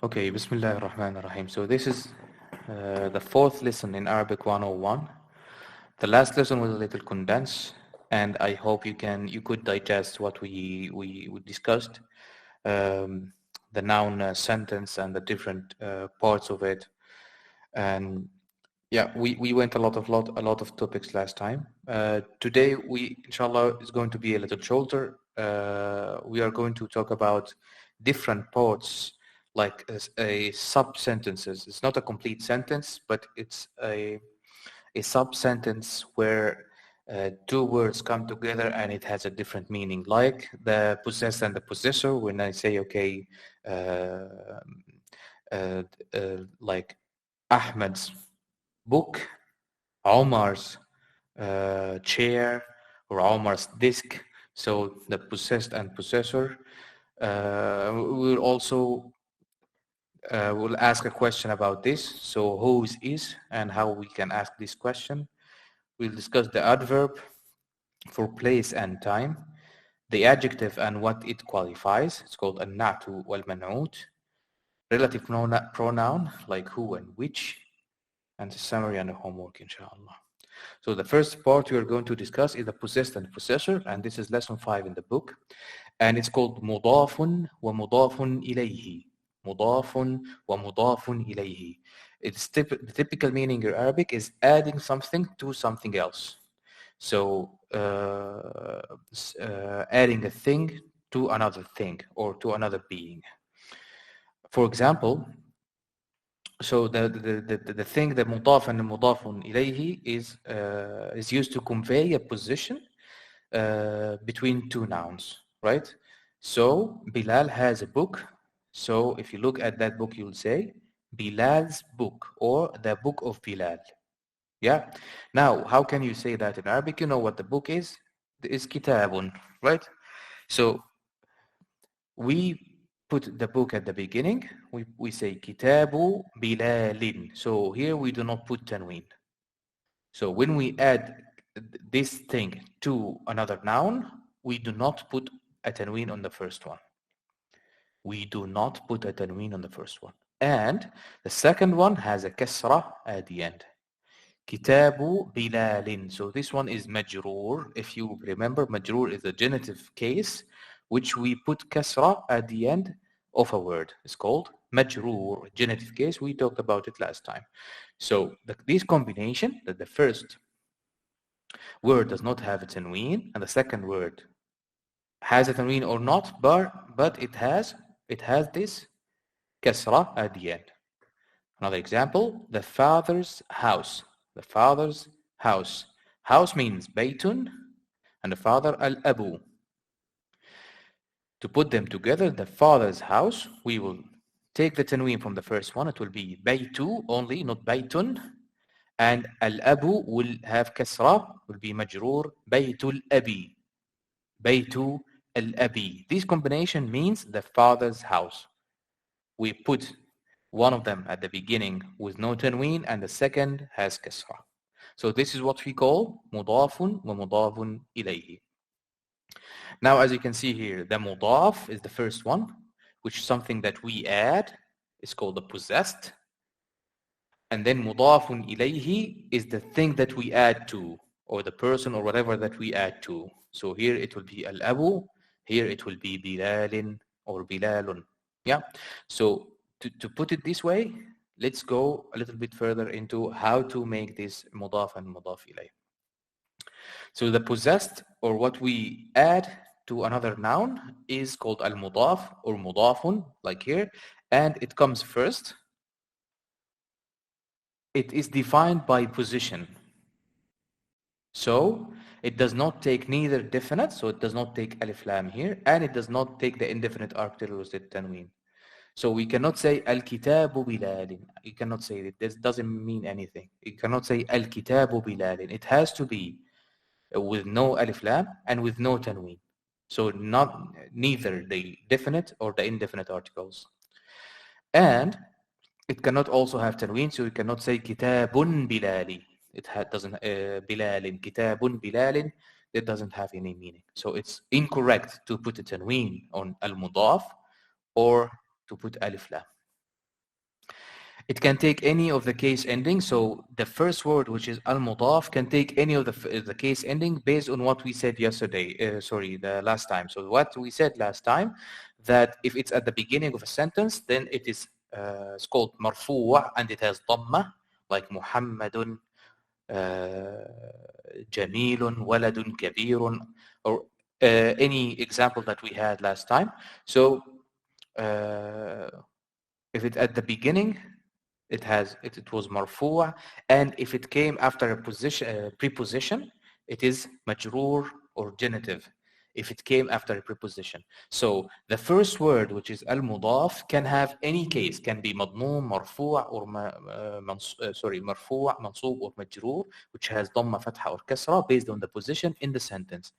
Okay, Bismillah ar-Rahman ar-Rahim. So this is the fourth lesson in Arabic 101. The last lesson was a little condensed, and I hope you could digest what we discussed, the noun sentence and the different parts of it. And yeah, we went a lot of topics last time. Today inshallah is going to be a little shorter. We are going to talk about different parts, like a sub sentences. It's not a complete sentence, but it's a sub sentence where two words come together and it has a different meaning, like the possessed and the possessor. When I say, okay, uh, like Ahmed's book, Omar's chair, or Omar's disk. So the possessed and possessor. We'll also we'll ask a question about this. So whose is and how we can ask this question. We'll discuss the adverb for place and time, the adjective and what it qualifies. It's called an-na'tu wal-man'ut. Relative pronoun like who and which, and the summary and the homework, inshallah. So the first part we are going to discuss is the possessed and possessor, and this is lesson 5 in the book, and it's called mudafun wa mudafun ilayhi. Mudafun wa mudafun ilayhi. The typical meaning in Arabic is adding something to something else. So adding a thing to another thing or to another being. For example, so the thing, the mudaf and the mudafun ilayhi is used to convey a position between two nouns, right? So Bilal has a book. So if you look at that book, you'll say Bilal's book or the book of Bilal. Yeah. Now, how can you say that in Arabic? You know what the book is? It's kitabun, right? So we put the book at the beginning. We say kitabu Bilalin. So here we do not put tanween. So when we add this thing to another noun, we do not put a tanween on the first one. We do not put a tanween on the first one. And the second one has a kasra at the end. Kitabu Bilalin. So this one is majroor. If you remember, majroor is a genitive case, which we put kasra at the end of a word. It's called majroor, genitive case. We talked about it last time. So this combination, that the first word does not have a tanween, and the second word has a tanween or not, but it has this kasra at the end. Another example, the father's house. The father's house. House means baytun, and the father al-abu. To put them together, the father's house, we will take the tanween from the first one. It will be baytu only, not baytun. And al-abu will have kasra, will be majroor, baytul abi. Baytu al-abi. This combination means the father's house. We put one of them at the beginning with no tanween, and the second has kasra. So this is what we call mudafun wa mudafun ilayhi. Now, as you can see here, the mudaf is the first one, which is something that we add. It's called the possessed. And then mudafun ilayhi is the thing that we add to, or the person or whatever that we add to. So here it will be al-abu, here it will be bilalin or bilalun. Yeah. So to put it this way, let's go a little bit further into how to make this mudaf and mudaf ilayh. So the possessed, or what we add to another noun, is called al-mudaf or mudafun, like here, and it comes first. It is defined by position. So it does not take neither definite, so it does not take alif lam here, and it does not take the indefinite article with the tanween. So we cannot say al-kitabu bilalin. You cannot say it. This doesn't mean anything. You cannot say al-kitabu bilalin. It has to be with no alif lam and with no tanween. So neither the definite or the indefinite articles. And it cannot also have tanween, so you cannot say kitabun bilali. It doesn't bilalin, kitabun bilalin. It doesn't have any meaning. So it's incorrect to put a tanween on al-mudaf or to put alif lam. It can take any of the case endings. So the first word, which is al-mudaf, can take any of the case ending based on what we said yesterday. The last time. So what we said last time, that if it's at the beginning of a sentence, then it's called marfu' and it has dhamma, like Muhammadun, Jamilun, Waladun, Kabirun, or any example that we had last time. So if it's at the beginning, it was marfu', and if it came after a preposition, it is majroor or genitive. If it came after a preposition. So the first word, which is al-mudaf, can have any case, can be madnoom, marfu' or marfu', mansoob or majroor, which has dhamma, fatha or kasra based on the position in the sentence.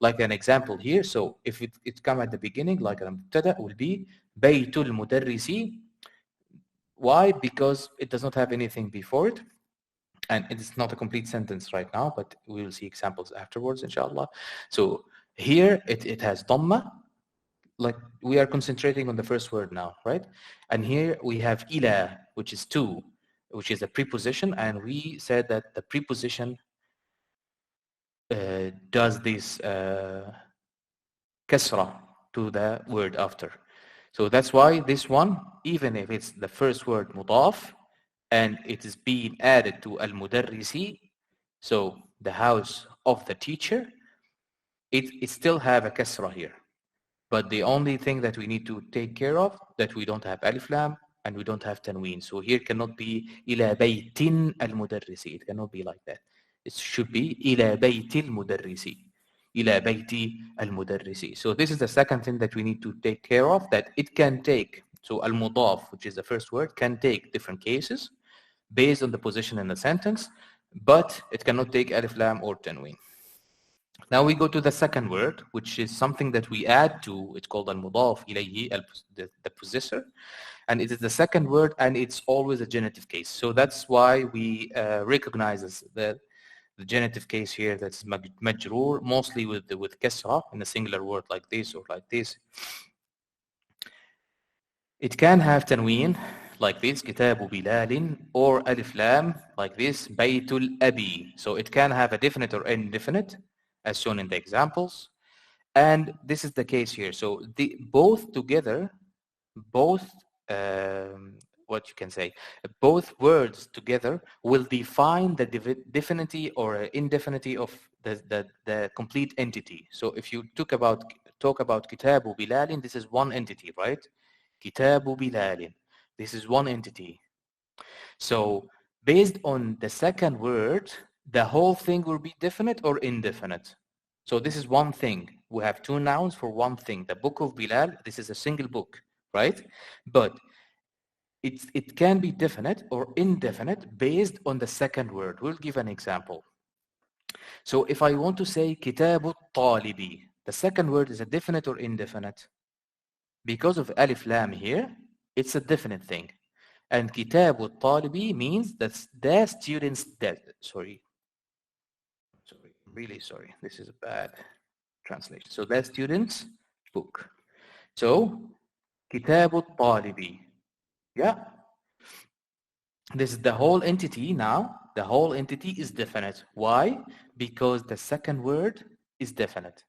Like an example here, so if it come at the beginning, like an mubtada will be baytul mudarrisi. Why? Because it does not have anything before it, and it is not a complete sentence right now, but we will see examples afterwards, inshallah. So here it has dhamma, like we are concentrating on the first word now, right? And here we have ila, which is to, which is a preposition, and we said that the preposition does this kasra to the word after. So that's why this one, even if it's the first word mudaf, and it is being added to al-mudarrisi, so the house of the teacher, it still have a kasra here. But the only thing that we need to take care of, that we don't have alif lam and we don't have tanween. So here cannot be ila baytin al-mudarrisi. It cannot be like that. It should be ila bayti al-mudarrisi. Ila bayti al-mudarrisi. So this is the second thing that we need to take care of, that it can take, so al-mudaf, which is the first word, can take different cases based on the position in the sentence, but it cannot take alif lam or tanween. Now we go to the second word, which is something that we add to. It's called al-mudaf ilayhi, the possessor, and it is the second word, and it's always a genitive case. So that's why we recognize the genitive case here, that's majroor, mostly with kasra in a singular word like this or like this. It can have tanween like this, kitabu bilalin, or alif lam like this, baytul abi. So it can have a definite or indefinite, as shown in the examples. And this is the case here. So both together, both, what you can say, both words together will define the definity or indefinity of the complete entity. So if you talk about kitabu bilalin, this is one entity, right? Kitabu bilalin. This is one entity. So based on the second word, the whole thing will be definite or indefinite. So this is one thing. We have two nouns for one thing. The book of Bilal, this is a single book, right? But it can be definite or indefinite based on the second word. We'll give an example. So if I want to say kitabu talibi, the second word is a definite or indefinite? Because of alif lam here, it's a definite thing. And kitabu talibi means that's the student's sorry, really sorry. This is a bad translation. So the student's book. So kitabu talibi. Yeah. This is the whole entity now. The whole entity is definite. Why? Because the second word is definite.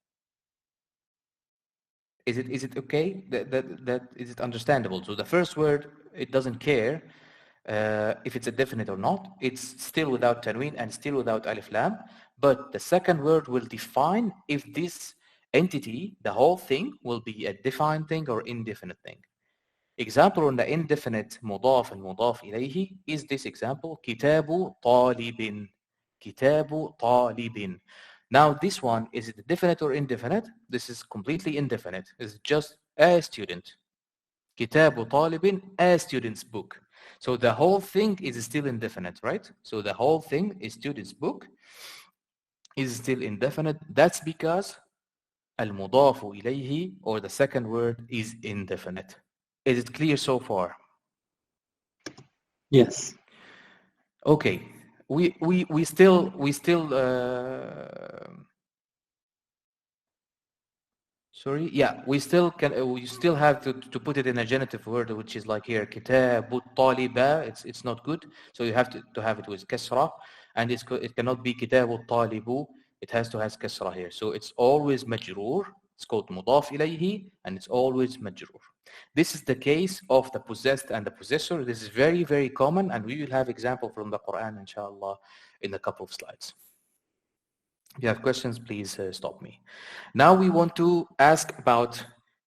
Is it okay? That is it understandable? So the first word, it doesn't care if it's a definite or not. It's still without tanween and still without alif lam. But the second word will define if this entity, the whole thing, will be a defined thing or indefinite thing. Example on the indefinite mudaf and mudaf ilayhi is this example, kitabu talibin. Kitabu talibin. Now this one, is it definite or indefinite? This is completely indefinite. It's just a student. Kitabu talibin, a student's book. So the whole thing is still indefinite, right? So the whole thing is student's book is still indefinite. That's because al-mudafu ilayhi, or the second word, is indefinite. Is it clear so far? Yes. Okay. We still Sorry, yeah, we still can. We still have to put it in a genitive word, which is like here, kitabu taliba. It's not good. So you have to have it with kasra, and it cannot be kitabu talibu. It has to have kasra here. So it's always majroor. It's called mudaf ilayhi, and it's always majroor. This is the case of the possessed and the possessor. This is very, very common, and we will have example from the Quran, inshallah, in a couple of slides. If you have questions, please stop me. Now we want to ask about,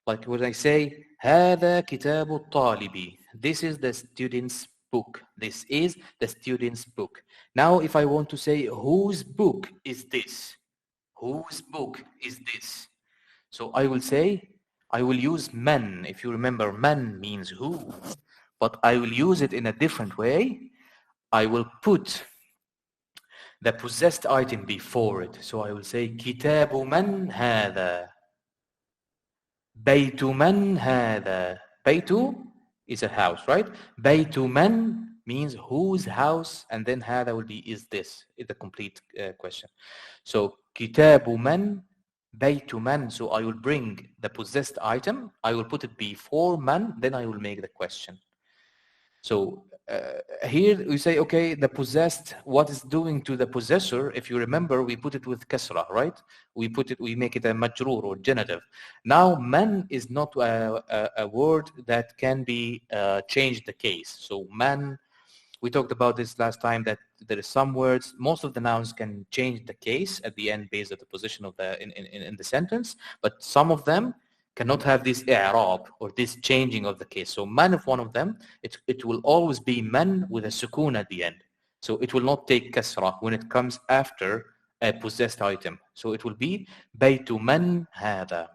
like when I say, هذا كتاب الطالب. This is the student's book. This is the student's book. Now if I want to say, whose book is this? Whose book is this? So I will say, I will use man. If you remember, man means who. But I will use it in a different way. I will put the possessed item before it. So I will say, كتاب من هذا? بيت من هذا? بيت is a house, right? بيت من means whose house, and then هذا will be is this, is the complete question. So كتاب من, بيت من. So I will bring the possessed item, I will put it before man, then I will make the question. So here we say, okay, the possessed, what is doing to the possessor? If you remember, we put it with kasra, right? We make it a majroor or genitive. Now, man is not a word that can be changed the case. So man, we talked about this last time, that there is some words, most of the nouns can change the case at the end based on the position of the in the sentence, but some of them cannot have this i'rab or this changing of the case. So man, if one of them, it will always be man with a sukoon at the end. So it will not take kasra when it comes after a possessed item. So it will be baytu man hada.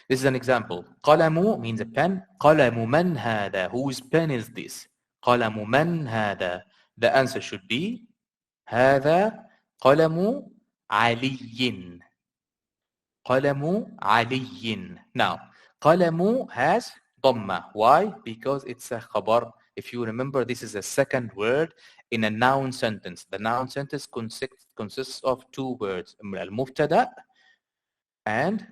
This is an example. قلم means a pen. قلم من هذا? Whose pen is this? قلم من هذا? The answer should be هذا قلم علي. قلم علي. Now, قلم has ضمة. Why? Because it's a khabar. If you remember, this is a second word in a noun sentence. The noun sentence consists of two words, al-mubtada and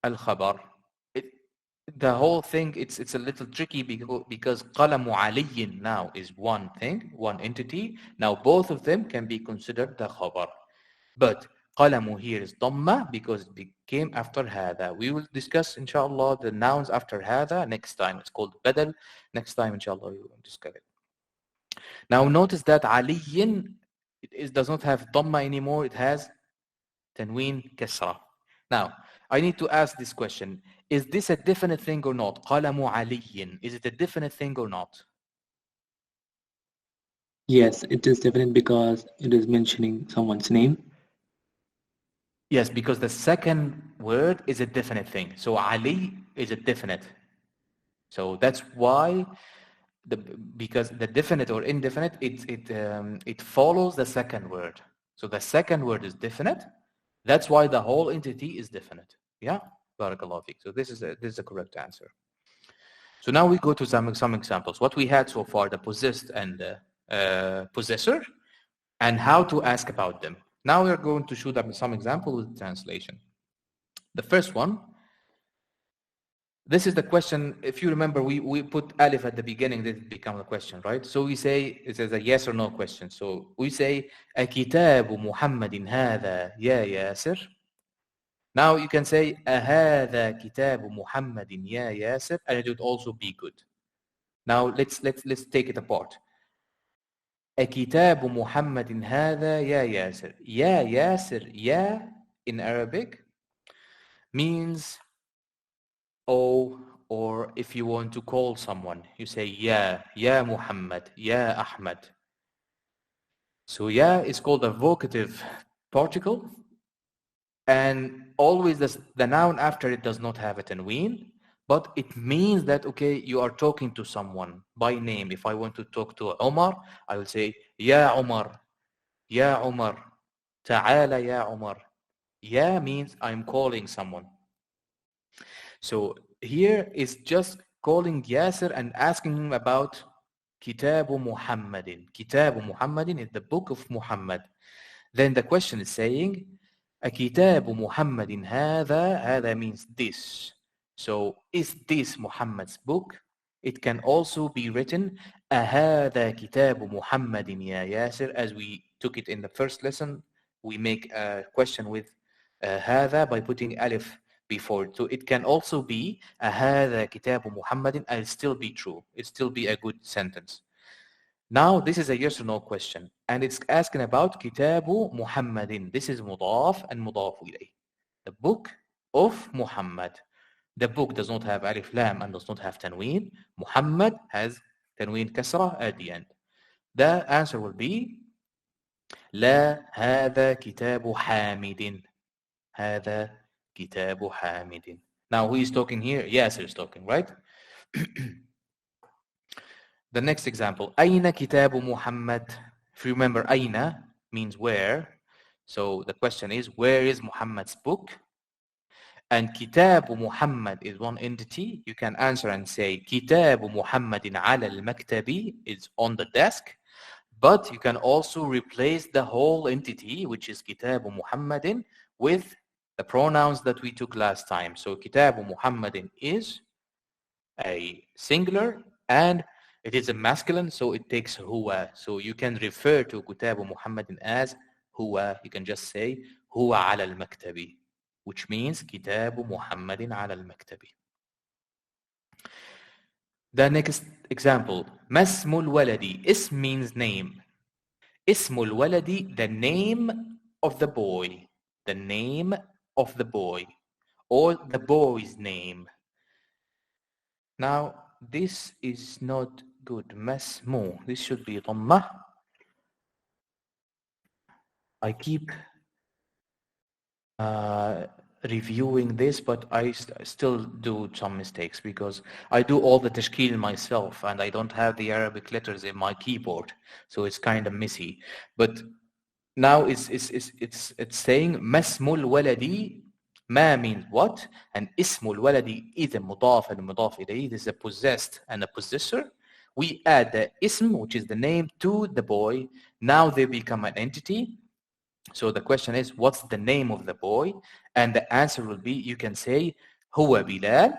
al-khabar. The whole thing, it's a little tricky because قلم علي now is one thing, one entity. Now both of them can be considered the khabar. But قلم here is ضمة because it came after هذا. We will discuss, inshallah, the nouns after هذا next time. It's called بدل. Next time, inshallah, we will discuss it. Now notice that علي, it does not have ضمة anymore. It has تنوين كسرة. Now, I need to ask this question. Is this a definite thing or not? قلم علي. Is it a definite thing or not? Yes, it is definite because it is mentioning someone's name. Yes, because the second word is a definite thing. So Ali is a definite. So that's why, because the definite or indefinite, it follows the second word. So the second word is definite. That's why the whole entity is definite. Yeah, barakallahu fiqh. So this is a correct answer. So now we go to some examples. What we had so far, the possessed and the possessor, and how to ask about them. Now we're going to show them some example with translation. The first one, this is the question. If you remember, we put alif at the beginning, this becomes a question, right? So we say, it is a yes or no question. So we say, أكتاب محمد هذا يا ياسر. Now you can say, أهذا كتاب محمد يا ياسر, and it would also be good. Now let's take it apart. أكتاب محمد هذا يا ياسر. يا ياسر, ya in Arabic means oh, or if you want to call someone, you say ya Muhammad, ya Ahmad. So ya is called a vocative particle, and always the noun after it does not have a tanween, but it means that, okay, you are talking to someone by name. If I want to talk to Omar, I will say ya Omar, ya Omar, ta'ala ya Omar. Ya means I'm calling someone. So here is just calling Yasir and asking him about Kitabu Muhammadin. Kitabu Muhammadin is the book of Muhammad. Then the question is saying, كتاب محمد هذا means this. So is this Muhammad's book? It can also be written أهذا كتاب محمد يا ياسر, as we took it in the first lesson. We make a question with هذا by putting alif before. So it can also be أهذا كتاب محمد, and it'll still be true. It'll still be a good sentence. Now this is a yes or no question, and it's asking about Kitabu Muhammadin. This is mudaf and mudaf ilayh. The book of Muhammad. The book does not have alif lam and does not have tanween. Muhammad has tanween kasra at the end. The answer will be لا هذا كتاب حامد. هذا كتاب حامد. Now who is talking here? Yasir is talking, right? The next example, أين كتاب محمد? If you remember, أين means where. So the question is, where is Muhammad's book? And كتاب Muhammad is one entity. You can answer and say, كتاب محمد على المكتب is on the desk. But you can also replace the whole entity, which is كتاب محمد, with the pronouns that we took last time. So كتاب محمد is a singular and it is a masculine, so it takes huwa. So you can refer to كتاب محمد as huwa. You can just say هو على المكتب, which means كتاب محمد على المكتب. The next example, ما اسم الولد? اسم means name. اسم الولد, the name of the boy. The name of the boy, or the boy's name. Now, this is not good. مسمو. This should be ضمة. I keep reviewing this, but I still do some mistakes because I do all the tashkil myself and I don't have the Arabic letters in my keyboard, so it's kind of messy. But now it's saying مسمو الولد. ما means what, and اسم الولد is a مضاف and مضاف إليه. This is a possessed and a possessor. We add the ism, which is the name, to the boy. Now they become an entity. So the question is, what's the name of the boy? And the answer will be, you can say هو بلال.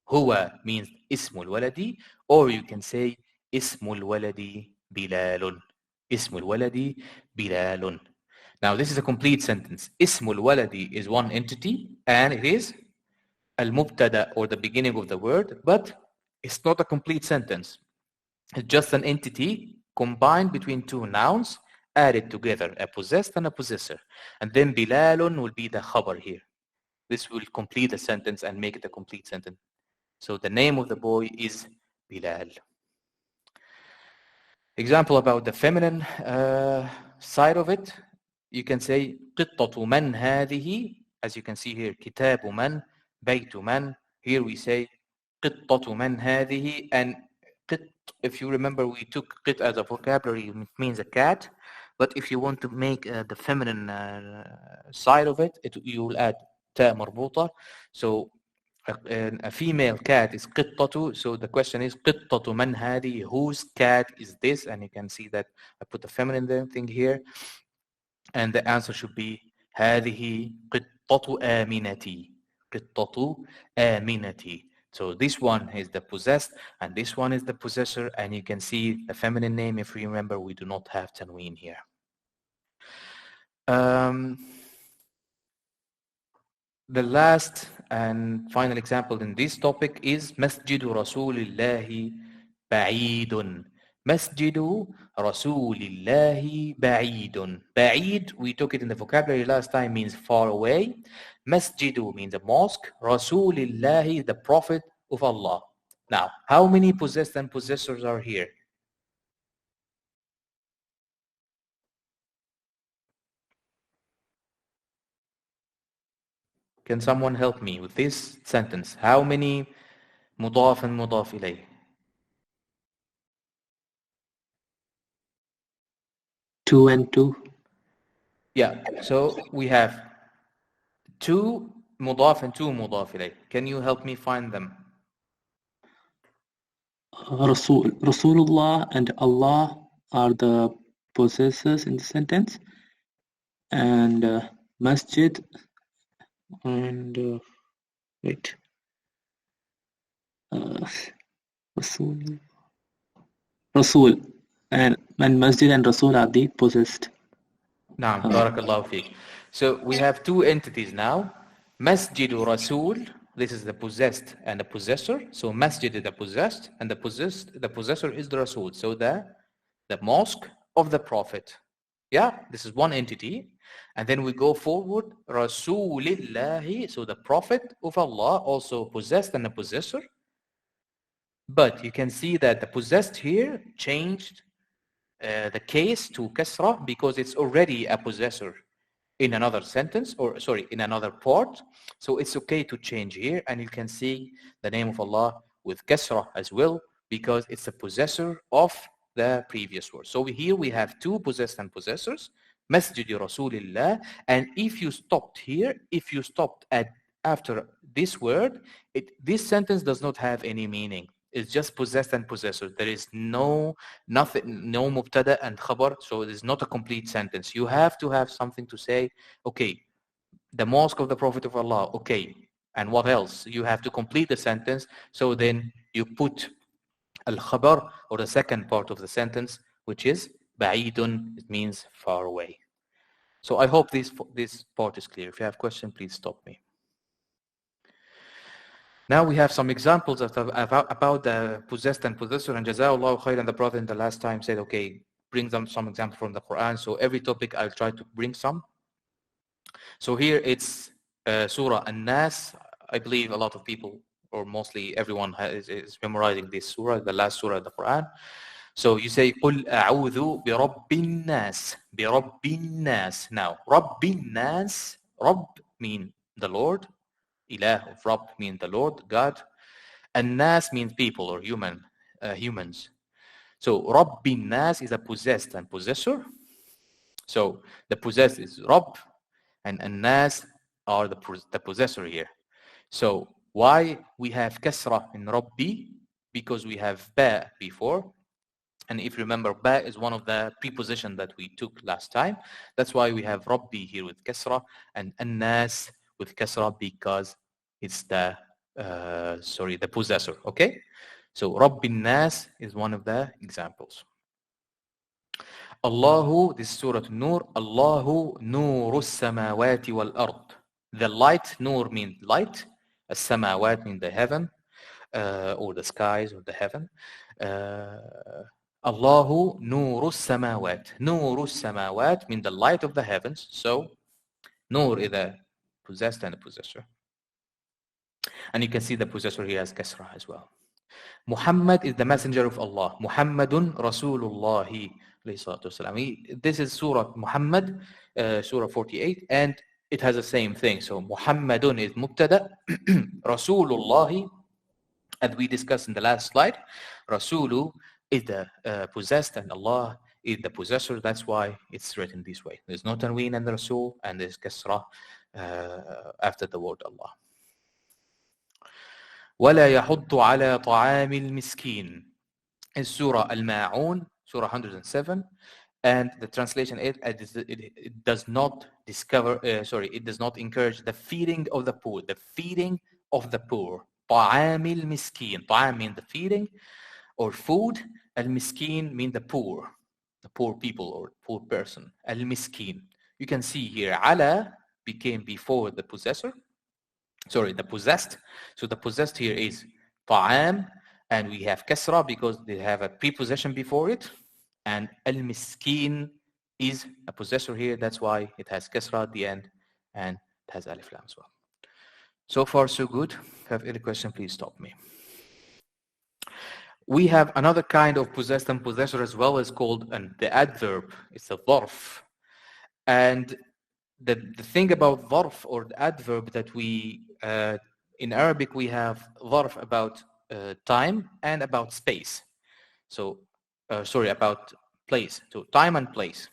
هو means اسم الولد, or you can say اسم الولد بلال. اسم الولد بلال. Now this is a complete sentence. اسم الولد is one entity and it is al-mubtada, or the beginning of the word, but it's not a complete sentence. It's just an entity combined between two nouns added together, a possessed and a possessor. And then Bilalun will be the khabar here. This will complete the sentence and make it a complete sentence. So the name of the boy is Bilal. Example about the feminine side of it. You can say قطة من هذه. As you can see here, كتاب من, بيت من. Here we say قطة من هذه. And قط, if you remember, we took قط as a vocabulary. It means a cat. But if you want to make the feminine side of it, you will add تاء مربوطة. So a female cat is قطة. So the question is قطة من هذه? Whose cat is this? And you can see that I put the feminine thing here. And the answer should be هذه قطة آمنتي. قطة آمنتي. So this one is the possessed and this one is the possessor, and you can see the feminine name. If you remember, we do not have tanween here. The last and final example in this topic is مسجد رسول الله بعيد. مسجد رسول الله بعيد. بعيد, we took it in the vocabulary last time, means far away. Masjidu means a mosque. Rasulillahi, the Prophet of Allah. Now, how many possessed and possessors are here? Can someone help me with this sentence? How many mudaf and mudaf ilayh? Two and two. Yeah, so we have two mudaf and two mudaf ilayh. Can you help me find them? Rasulullah and Allah are the possessors in the sentence, and masjid and wait, Rasul, Rasul, and masjid and Rasul are the possessed. Naam, barakallahu fiqh. So we have two entities now. Masjidu Rasul, this is the possessed and the possessor. So masjid is the possessed and the possessor is the Rasul. So the mosque of the Prophet. Yeah, this is one entity. And then we go forward, Rasulillahi, so the Prophet of Allah, also possessed and a possessor. But you can see that the possessed here changed the case to kasra because it's already a possessor in another sentence, or sorry, in another part. So it's okay to change here, and you can see the name of Allah with kasra as well because it's a possessor of the previous word. So here we have two possessed and possessors, Masjid Rasulillah, and if you stopped here, if you stopped at after this word, this sentence does not have any meaning. It's just possessed and possessor. There is nothing, no mubtada and khabar, so it is not a complete sentence. You have to have something to say, okay, the mosque of the Prophet of Allah, okay, and what else? You have to complete the sentence, so then you put al-khabar, or the second part of the sentence, which is ba'idun, it means far away. So I hope this part is clear. If you have questions, please stop me. Now we have some examples about the possessed and possessor, and Jazakallahu khairan, the brother in the last time said, okay, bring them some examples from the Quran. So every topic I'll try to bring some. So here it's Surah An-Nas. I believe a lot of people, or mostly everyone is memorizing this surah, the last surah of the Quran. So you say, قُلْ أَعُوذُ بِرَبِّ النَّاسِ بِرَبِّ النَّاسِ. Now, رَبِّ النَّاسِ, Rabb means the Lord. Ilah of Rabb means the Lord, God. And Nas means people or humans. So Rabbin Nas is a possessed and possessor. So the possessed is Rabb, and Nas are the possessor here. So why we have Kasra in Rabbi? Because we have Ba before. And if you remember, Ba is one of the prepositions that we took last time. That's why we have Rabbi here with Kasra and Nas with Kasra because it's the possessor, okay? So Rabbin Nas is one of the examples. Allahu, this is Surah Nur, Allahu Nurus Samawati wal Ard. The light, Nur means light, As-Samawat means the heaven, or the skies or the heaven. Allahu Nurus Samawat. Nurus Samawat means the light of the heavens. So Nur is the possessed and the possessor. And you can see the possessor here as Kasra as well. Muhammad is the messenger of Allah. Muhammadun Rasulullahi. This is Surah Muhammad, Surah 48, and it has the same thing. So Muhammadun is Mubtada, Rasulullahi, as we discussed in the last slide. Rasulu is the possessed and Allah is the possessor. That's why it's written this way. There's no tanween in the Rasul and there's Kasra after the word Allah. وَلَا يَحُضُّ عَلَى طَعَامِ الْمِسْكِينِ in Surah Al-Ma'un, Surah 107, and the translation it does not it does not encourage the feeding of the poor, the feeding of the poor. طَعَامِ الْمِسْكِينِ. طَعَام means the feeding or food. Al-Miskin means the poor people or poor person. Al-Miskin. You can see here, ala became before the possessor. Sorry, the possessed. So the possessed here is ta'am, and we have kasra because they have a preposition before it. And al-miskin is a possessor here. That's why it has kasra at the end, and it has alif lam as well. So far, so good. If you have any question, please stop me. We have another kind of possessed and possessor as well. It's called the adverb. It's a dharf. And the thing about dharf or the adverb that we, in Arabic, we have dharf about time and about space. So, about place. So time and place.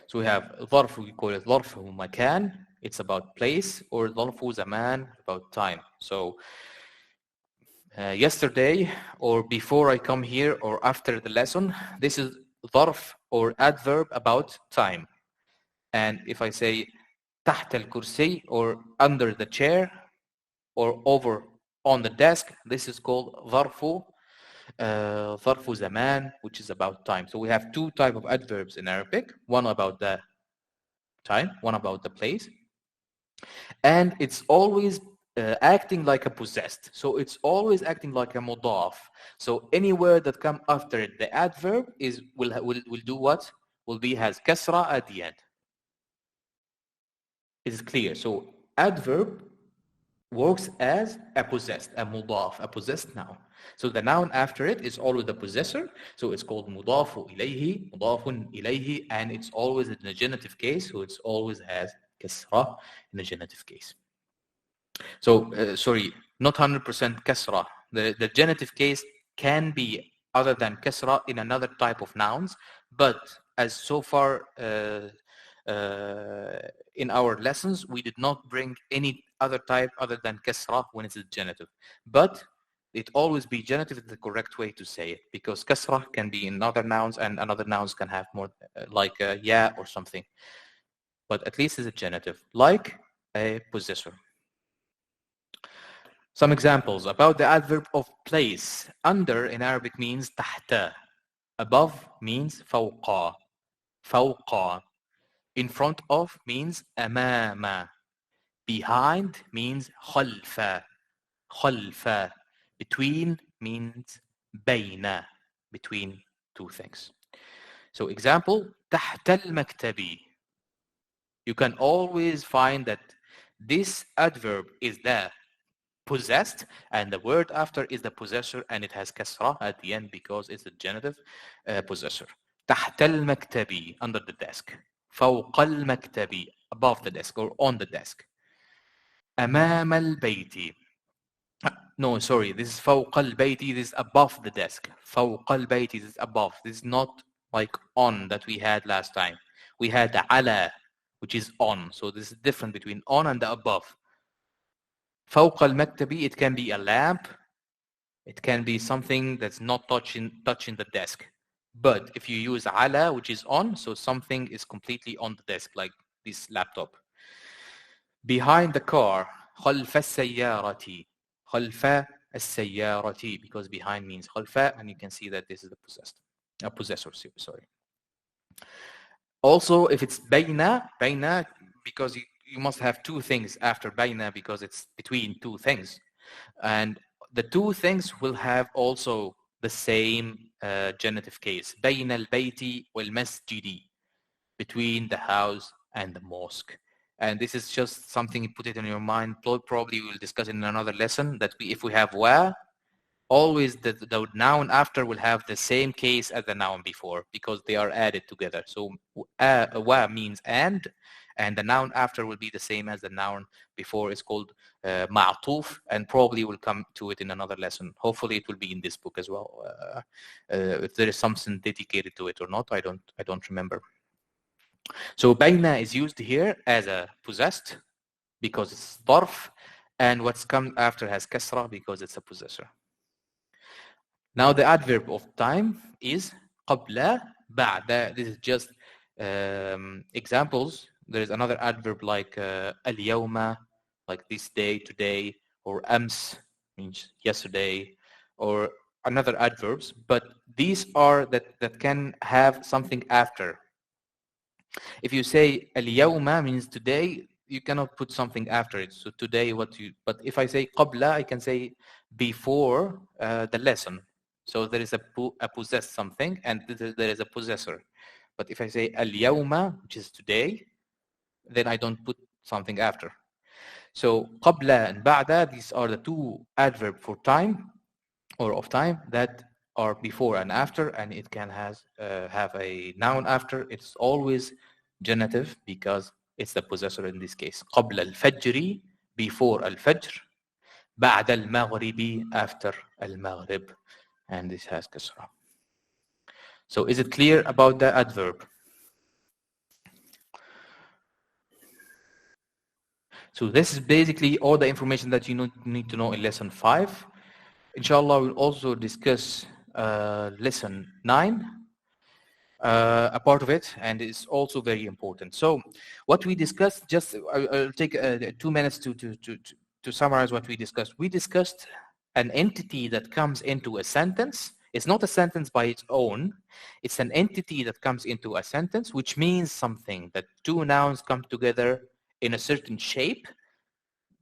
So we have dharf, we call it dharf makan. It's about place, or dharf zaman, about time. So yesterday, or before I come here, or after the lesson, this is dharf or adverb about time. And if I say تحت الكرسي or under the chair or over on the desk. This is called ظرف زمان, which is about time. So we have two types of adverbs in Arabic, one about the time, one about the place. And it's always acting like a possessed. So it's always acting like a mudaf. So any word that comes after it, the adverb will do what? Has kasra at the end. It's clear. So adverb works as a possessed, a mudaf, a possessed noun. So the noun after it is always the possessor. So it's called mudafu ilayhi, mudafun ilayhi, and it's always in the genitive case. So it's always has kasra in the genitive case. So, sorry, not 100% kasra. The genitive case can be other than kasra in another type of nouns, but as so far in our lessons, we did not bring any other type other than kasra when it's a genitive. But it always be genitive is the correct way to say it, because kasra can be in other nouns and another nouns can have more like ya or something. But at least it's a genitive, like a possessor. Some examples about the adverb of place. Under in Arabic means تحت. Above means فوق. فوق. In front of means أمام. Behind means خلف. خلف. Between means بين. Between two things. So example, تحت المكتب. You can always find that this adverb is the possessed, and the word after is the possessor, and it has kasra at the end because it's a genitive possessor. تحت المكتب, under the desk. فوق المكتب, above the desk or on the desk. أمام البيت. No, sorry, this is فوق البيت, this is above the desk. فوق البيت, this is above. This is not like on that we had last time. We had على, which is on. So this is different between on and the above. فوق المكتب, it can be a lamp, it can be something that's not touching the desk. But if you use ala, which is on, so something is completely on the desk, like this laptop. Behind the car, خلف السيارة. خلف السيارة, because behind means خلف, and you can see that this is a possessor, sorry. Also, if it's بين, because you must have two things after بين because it's between two things. And the two things will have also the same genitive case. بين البيت والمسجد, between the house and the mosque. And this is just something you put it in your mind. Probably we'll discuss in another lesson that if we have wa, always the noun after will have the same case as the noun before because they are added together. So wa means and the noun after will be the same as the noun before. It's called ma'tuf, and probably we'll come to it in another lesson. Hopefully it will be in this book as well. If there is something dedicated to it or not, I don't remember. So bayna is used here as a possessed because it's ظرف, and what's come after has kasra because it's a possessor. Now the adverb of time is قبل بعد. This is just examples. There is another adverb like اليوم, like this day, today, or أمس means yesterday, or another adverbs. But these are that can have something after. If you say اليوم means today, you cannot put something after it. So today, but if I say قبل, I can say before the lesson. So there is a possess something, and there is a possessor. But if I say اليوم, which is today, then I don't put something after. So قبل and بعد, these are the two adverbs for time or of time that are before and after, and it can have a noun after. It's always genitive because it's the possessor in this case. قبل الفجر, before الفجر. بعد المغرب, after المغرب. And this has kasra. So is it clear about the adverb? So this is basically all the information that you need to know in lesson 5. Inshallah, we'll also discuss lesson 9. a part of it, and it's also very important. So what we discussed, just I'll take 2 minutes to summarize what we discussed. We discussed an entity that comes into a sentence. It's not a sentence by its own. It's an entity that comes into a sentence, which means something, that two nouns come together in a certain shape.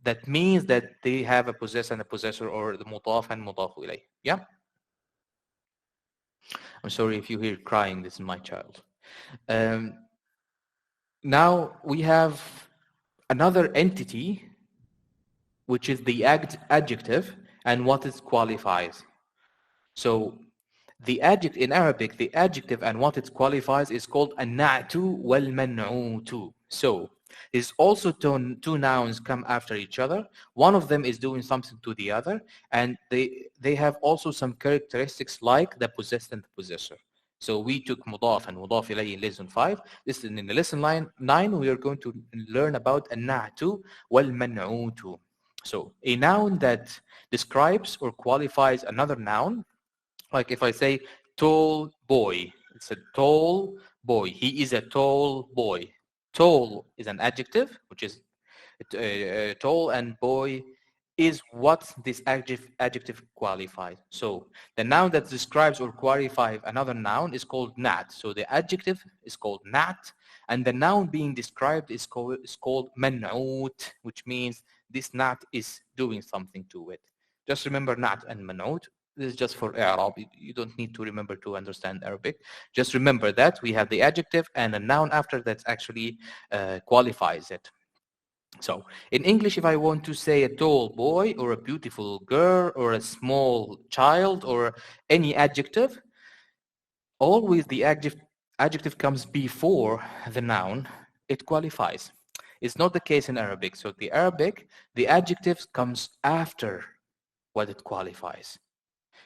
That means that they have a possessor and a possessor, or the mudaf and mudaf ilayh. Yeah? I'm sorry if you hear crying, this is my child. Now we have another entity, which is the adjective and what it qualifies. So the adjective in Arabic, the adjective and what it qualifies is called an-na'tu wal-man'utu. So there's also two nouns come after each other. One of them is doing something to the other, and they have also some characteristics like the possessed and the possessor. So we took mudaf and mudaf ilayhi in lesson 5. This is in the lesson 9, we are going to learn about an-na'tu wal-man'utu. So a noun that describes or qualifies another noun, like if I say tall boy, it's a tall boy. He is a tall boy. Tall is an adjective, which is tall, and boy is what this adjective qualifies. So the noun that describes or qualifies another noun is called nat. So the adjective is called nat, and the noun being described is called man'ut, which means this nat is doing something to it. Just remember nat and man'ut. This is just for Arab. You don't need to remember to understand Arabic. Just remember that we have the adjective and a noun after that actually qualifies it. So in English, if I want to say a tall boy or a beautiful girl or a small child or any adjective, always the adjective comes before the noun. It qualifies. It's not the case in Arabic. So the Arabic, the adjective comes after what it qualifies.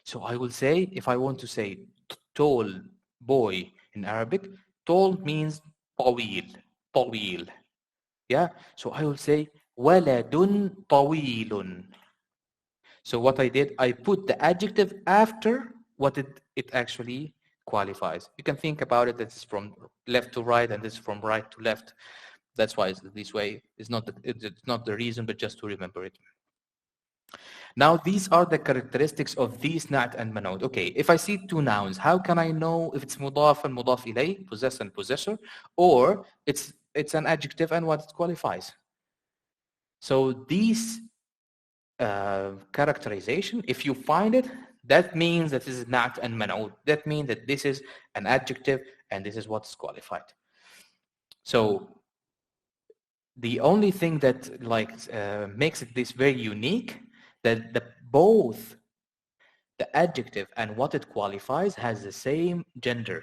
So I will say, if I want to say tall boy in Arabic, tall means طويل, طويل. Yeah, so I will say waladun طويل. So what I did, I put the adjective after what it actually qualifies. You can think about it, this is from left to right and this is from right to left. That's why it's this way. It's not the reason, but just to remember it. Now, these are the characteristics of these na'at and man'ut. Okay, if I see two nouns, how can I know if it's mudaf and mudaf ilay, possessor and possessor, or it's an adjective and what it qualifies? So these characterization, if you find it, that means that this is na'at and man'ut. That means that this is an adjective and this is what's qualified. So the only thing that makes it this very unique, that both the adjective and what it qualifies has the same gender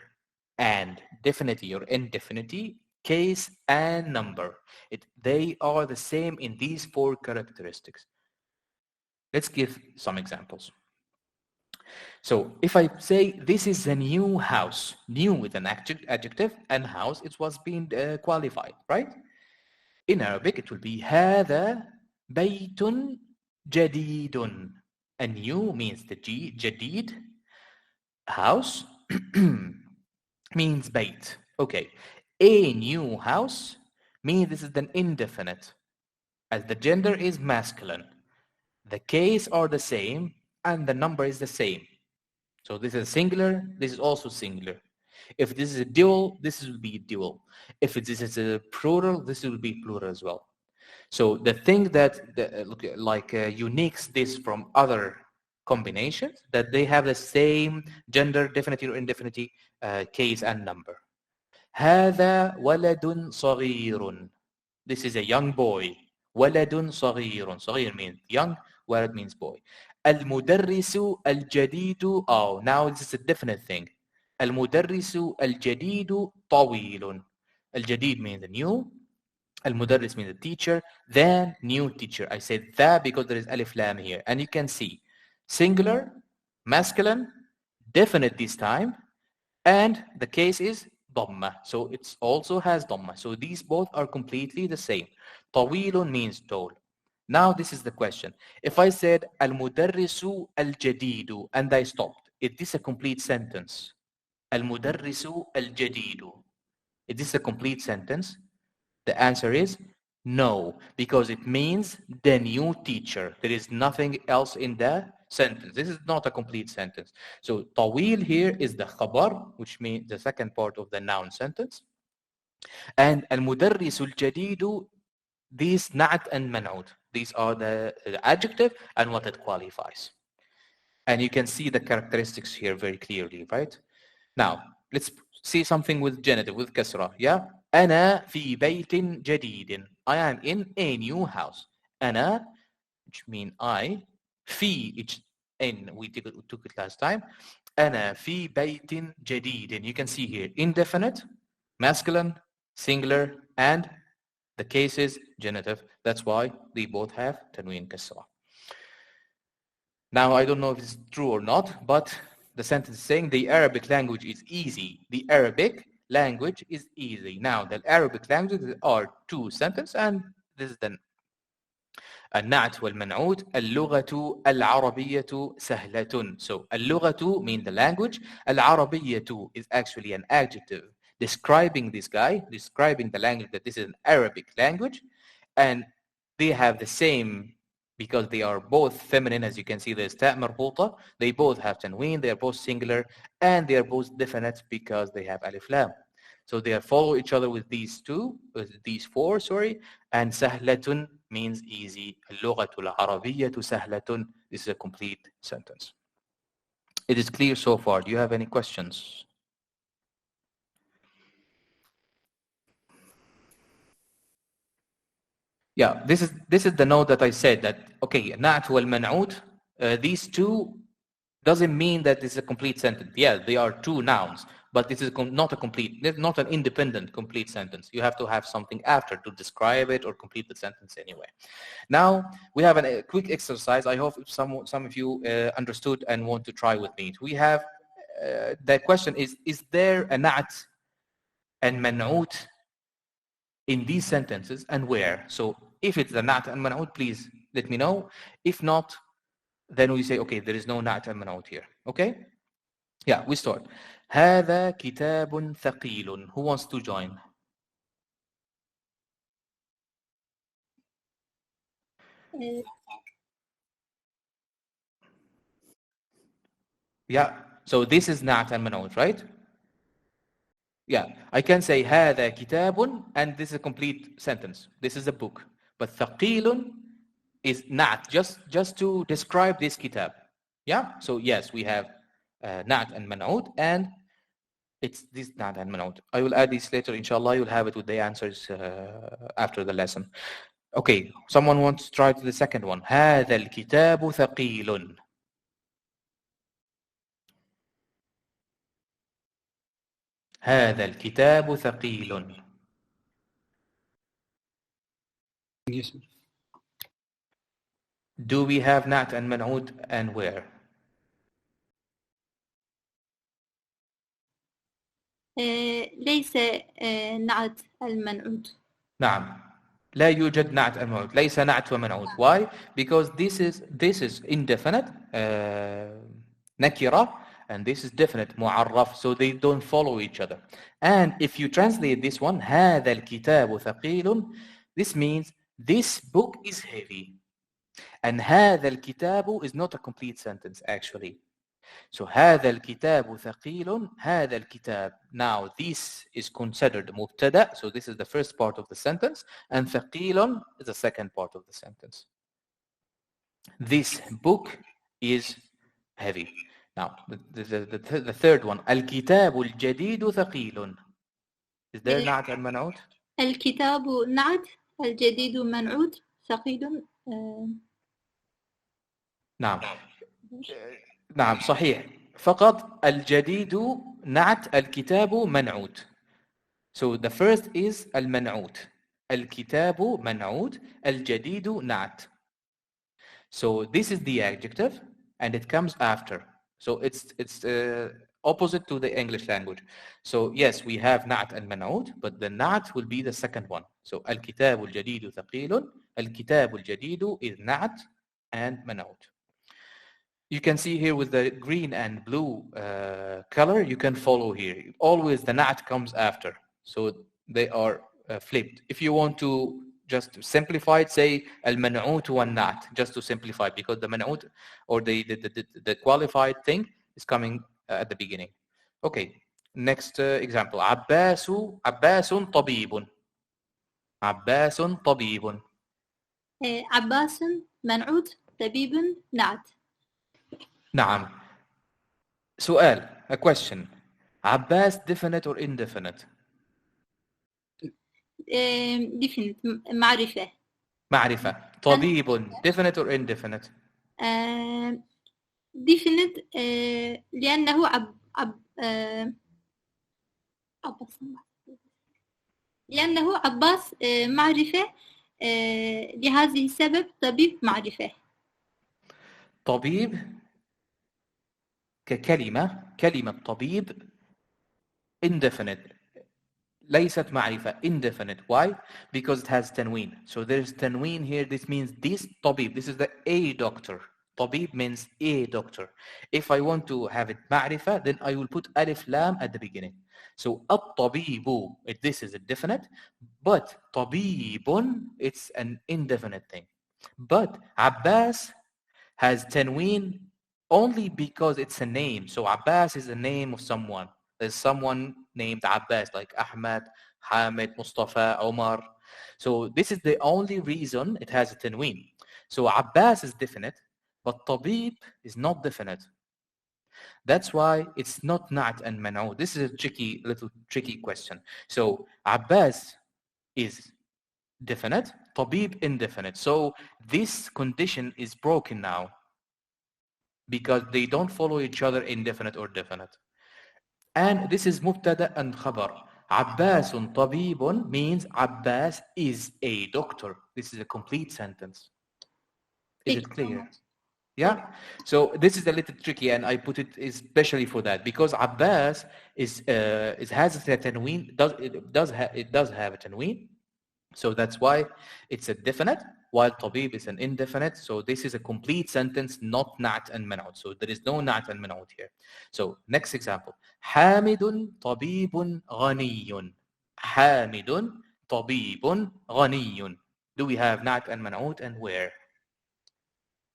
and definitely or indefinitely, case and number. They are the same in these four characteristics. Let's give some examples. So if I say this is a new house, new with an adjective, and house, it was being qualified, right? In Arabic, it will be هذا بيت جديد. A new means the جديد. House means bait. Okay. A new house means this is an indefinite, as the gender is masculine. The case are the same and the number is the same. So this is singular, this is also singular. If this is a dual, this will be dual. If this is a plural, this will be plural as well. So the thing that uniques this from other combinations, that they have the same gender, definitely or indefinitely, case and number. هذا ولد صغير. This is a young boy. ولد صغير. صغير means young. ولد means boy. المدرس الجديد. Oh, now this is a definite thing. المدرس الجديد طويل. الجديد means the new. المدرس means the teacher. Then new teacher. I said that because there is alif lam here. And you can see singular, masculine, definite this time. And the case is dhamma. So it also has dhamma. So these both are completely the same. طويل means tall. Now this is the question. If I said al-mudarrisu al-jadidu and I stopped, is this a complete sentence? المدرس الجديد. Is this a complete sentence? The answer is no, because it means the new teacher. There is nothing else in the sentence. This is not a complete sentence. So طويل here is the khabar, which means the second part of the noun sentence. And المدرس الجديد, these نعت and منعوت. These are the adjective and what it qualifies. And you can see the characteristics here very clearly, right? Now, let's see something with genitive, with كسرة. Yeah? أنا في بيت جديد. I am in a new house. أنا, which mean I. في, which in, we took it last time. أنا في بيت جديد. You can see here, indefinite, masculine, singular, and the case is genitive. That's why they both have tanween kasra. Now, I don't know if it's true or not, but the sentence is saying the Arabic language is easy. The Arabic language is easy. Now, the Arabic language are two sentences, and this is the النعت والمنعوت. اللغة العربية سهلة. So, اللغة means the language. العربية is actually an adjective describing this guy, describing the language, that this is an Arabic language. And they have the same, because they are both feminine, as you can see, there's ta' marbuta. They both have tanween, they are both singular, and they are both definite because they have alif lam. So they follow each other with these four, and sahlatun means easy. اللغة العربية سهلة. This is a complete sentence. It is clear so far. Do you have any questions? Yeah, this is the note that I said that, okay, na'at wal man'ut, these two doesn't mean that it's a complete sentence. Yeah, they are two nouns, but this is not a complete, not an independent complete sentence. You have to have something after to describe it or complete the sentence anyway. Now, we have a quick exercise. I hope some of you understood and want to try with me. We have, the question is there a na'at and man'ut in these sentences, and where? So if it's the na'at and man'ut, please let me know. If not, then we say, okay, there is no na'at and man'ut here. Okay? Yeah, we start. هذا كتاب ثقيل. Who wants to join? Yeah. So this is na'at and man'ut, right? Yeah, I can say هذا كتاب, and this is a complete sentence. This is a book. But ثقيل is not just to describe this kitab. Yeah. So yes, we have na'at and man'ut, and it's this na'at and man'ut. I will add this later, inshallah. You'll have it with the answers after the lesson. Okay, someone wants to try to the second one. هذا الكتاب ثقيل. هذا الكتاب ثقيل. Yes. Do we have na'at and man'ut, and where? ليس نعت المنعوت. نعم. لا يوجد نعت المنعوت. ليس نعت ومنعوت. Why? Because this is indefinite, nakira, and this is definite, mu'arraf. So they don't follow each other. And if you translate this one, هذا الكتاب ثقيل, this means this book is heavy. And هذا الكتاب is not a complete sentence actually. So هذا الكتاب ثقيل. هذا الكتاب. Now this is considered مبتدأ. So this is the first part of the sentence. And ثقيل is the second part of the sentence. This book is heavy. Now the third one. الكتاب الجديد ثقيل. Is there نعت المنعوت? الكتاب نعت الجديد منعوت ثقيل. نعم. نعم صحيح. فقط الجديد نعت الكتاب منعوت. So the first is المنعوت. الكتاب منعوت. الجديد نعت. So this is the adjective and it comes after. So it's opposite to the English language. So yes, we have نعت and منعوت, but the نعت will be the second one. So الكتاب الجديد ثقيل. الكتاب الجديد is نعت and منعوت. You can see here with the green and blue color, you can follow here. Always the na'at comes after. So they are flipped. If you want to just simplify it, say al-man'ut wa na'at, just to simplify, because the man'ut or the qualified thing is coming at the beginning. Okay, next example. Abbasun tabibun. Abbasun tabibun. عباس منعوت طبيب نعت. نعم. سؤال, a question. Abbas definite or indefinite? definite معرفة. معرفة. طبيب definite or indefinite? definite لأنه عباس لأنه عباس معرفة لهذه السبب طبيب معرفة. طبيب ككلمة, كلمة طبيب indefinite. ليست معرفة, indefinite. Why? Because it has tanween. So there's tanween here. This means this طبيب. This is the a doctor. طبيب means a doctor. If I want to have it معرفة, then I will put alif lam at the beginning. So الطبيب, this is a definite, but طبيب, it's an indefinite thing. But Abbas has tanween only because it's a name. So Abbas is the name of someone. There's someone named Abbas, like Ahmed, Hamid, Mustafa, Omar. So this is the only reason it has a tanween. So Abbas is definite, but Tabib is not definite. That's why it's not na'at and man'ud. This is a little tricky question. So Abbas is definite, Tabib indefinite. So this condition is broken now because they don't follow each other indefinite or definite. And this is mubtada and khabar. Abbasun tabibun means Abbas is a doctor. This is a complete sentence. Is it clear? Yeah. So this is a little tricky, and I put it especially for that because Abbas has a tanween. It does have a tanween. So that's why it's a definite, while Tabib is an indefinite. So this is a complete sentence, not na'at and man'ut. So there is no na'at and man'ut here. So next example. Hamidun tabibun ghaniyun. Hamidun tabibun ghaniyun. Do we have na'at and man'ut, and where?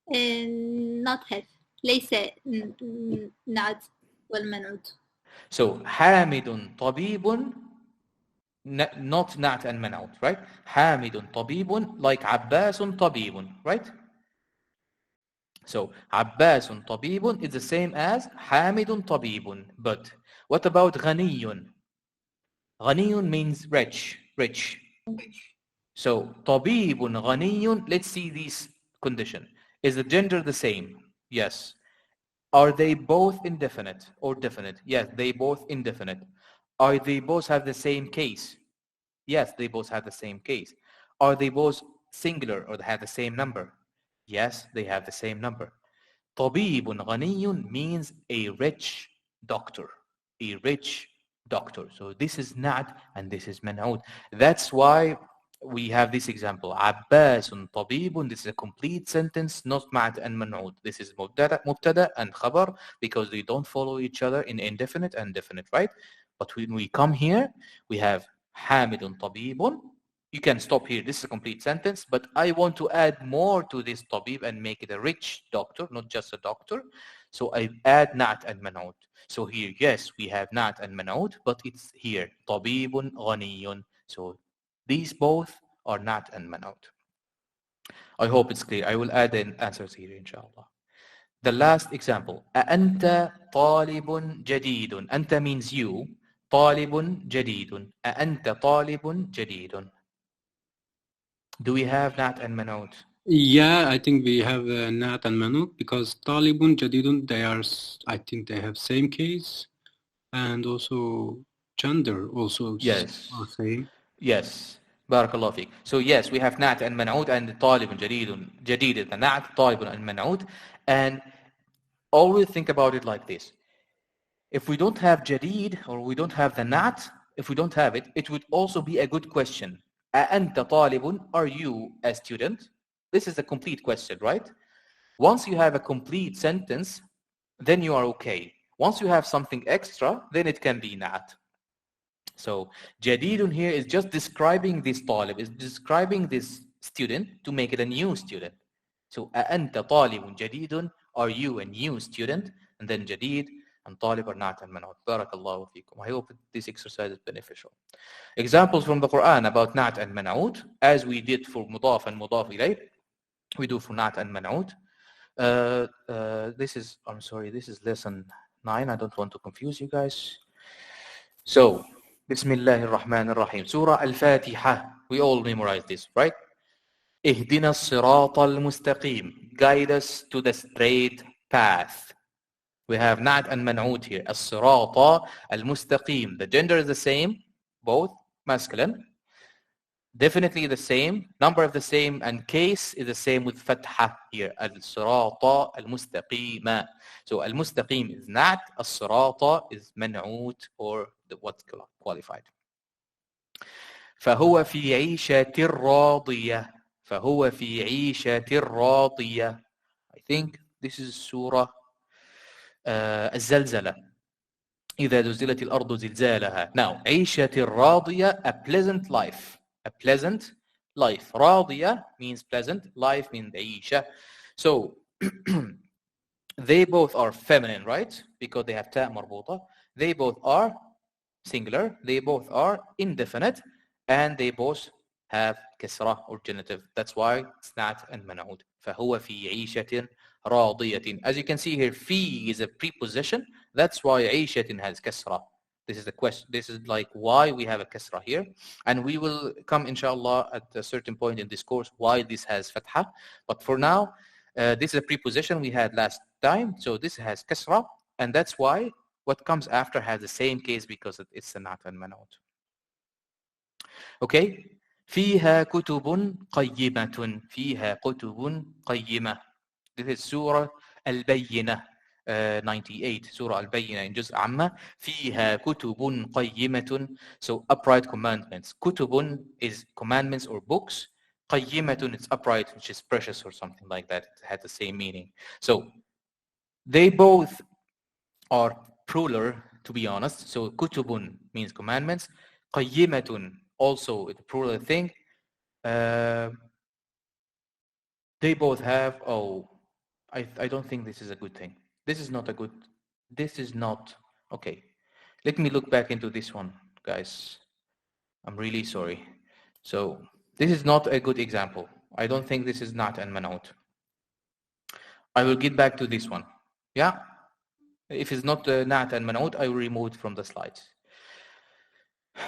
not have. ليس نعت والمنعوت. So Hamidun tabibun, not na'at and man'ut, right? Hamidun tabibun, like Abbasun tabibun, right? So Abbasun tabibun is the same as Hamidun tabibun. But what about ghaniyun? Ghaniyun means rich. So tabibun ghaniyun, let's see this condition. Is the gender the same? Yes. Are they both indefinite or definite? Yes, they both indefinite. Are they both have the same case? Yes, they both have the same case. Are they both singular or they have the same number? Yes, they have the same number. طبيب غني means a rich doctor. A rich doctor. So this is na'at and this is man'ud. That's why we have this example. عباس طبيب. This is a complete sentence, not ma'at and man'ud. This is mubtada and khabar because they don't follow each other in indefinite and definite, right? But when we come here, we have حامد طبيب. You can stop here. This is a complete sentence, but I want to add more to this tabib and make it a rich doctor, not just a doctor. So I add na'at and man'ut. So here, yes, we have na'at and man'ut, but it's here, tabibun ghaniyun. So these both are na'at and man'ut. I hope it's clear. I will add in answers here, inshallah. The last example. أأنت طالب جديد. أنت means you. طالب جديد. أأنت طالب جديد. Do we have na'at and man'ut? Yeah, I think we have na'at and man'ut because talibun, jadidun, I think they have same case, and also gender also Yes. are same. Yes. Barakallah fiqh. So yes, we have na'at and man'ut, and talibun jadid is the na'at, talibun and man'ut. And always think about it like this. If we don't have jadid or we don't have the na'at, if we don't have it, it would also be a good question. أأنت طالب? Are you a student? This is a complete question, right? Once you have a complete sentence, then you are okay. Once you have something extra, then it can be not. So جديد here is just describing this طالب, is describing this student to make it a new student. So أأنت طالب جديد, are you a new student? And then جديد and طالب are not and منعوت. بارك الله فيكم. I hope this exercise is beneficial. Examples from the Quran about not and منعوت, as we did for مضاف and مضاف إليه, we do for not and منعوت. This is, I'm sorry, this is lesson 9. I don't want to confuse you guys. So, Bismillah ar-Rahman ar-Rahim. Surah Al-Fatiha. We all memorize this, right? Ihdina as-sirata al-mustaqim. Guide us to the straight path. We have not and man'ud here. As-sirata al-mustaqim. The gender is the same, both masculine. Definitely the same. Number of the same, and case is the same with fatha here. Al-sirata al-mustaqima. So al-mustaqim is not. As-sirata is man'ud, or what's qualified. فهو في عيشة راضية. فهو في عيشة راضية. I think this is Surah الزلزلة. إذا زلزلت الأرض زلزالها. Now, عيشة راضية, a pleasant life. A pleasant life. راضية means pleasant. Life means عيشة. So, they both are feminine, right? Because they have ta مربوطة. They both are singular. They both are indefinite. And they both have كسرة or genitive. That's why it's not and منعود. فهو في عيشة راضية. As you can see here, في is a preposition. That's why عيشة has كسرة. This is the question. This is like why we have a kasra here. And we will come, inshallah, at a certain point in this course why this has fatha. But for now, this is a preposition we had last time. So this has kasra. And that's why what comes after has the same case because it's a not and man'ut. Okay. فيها كتب قيمة. فيها كتب قيمة. This is Surah Al-Bayyinah. 98 Surah Al-Bayyinah in Juz' Amma. فيها كتب قيمة. So upright commandments. كتب is commandments or books. قيمة is upright, which is precious or something like that. It had the same meaning. So they both are plural, to be honest. So كتب means commandments. قيمة also a plural thing. They both have, I don't think this is a good thing. This is not a good, this is not, okay. Let me look back into this one, guys. I'm really sorry. So this is not a good example. I don't think this is not and man'ut. I will get back to this one. Yeah? If it's not not and man'ut, I will remove it from the slides.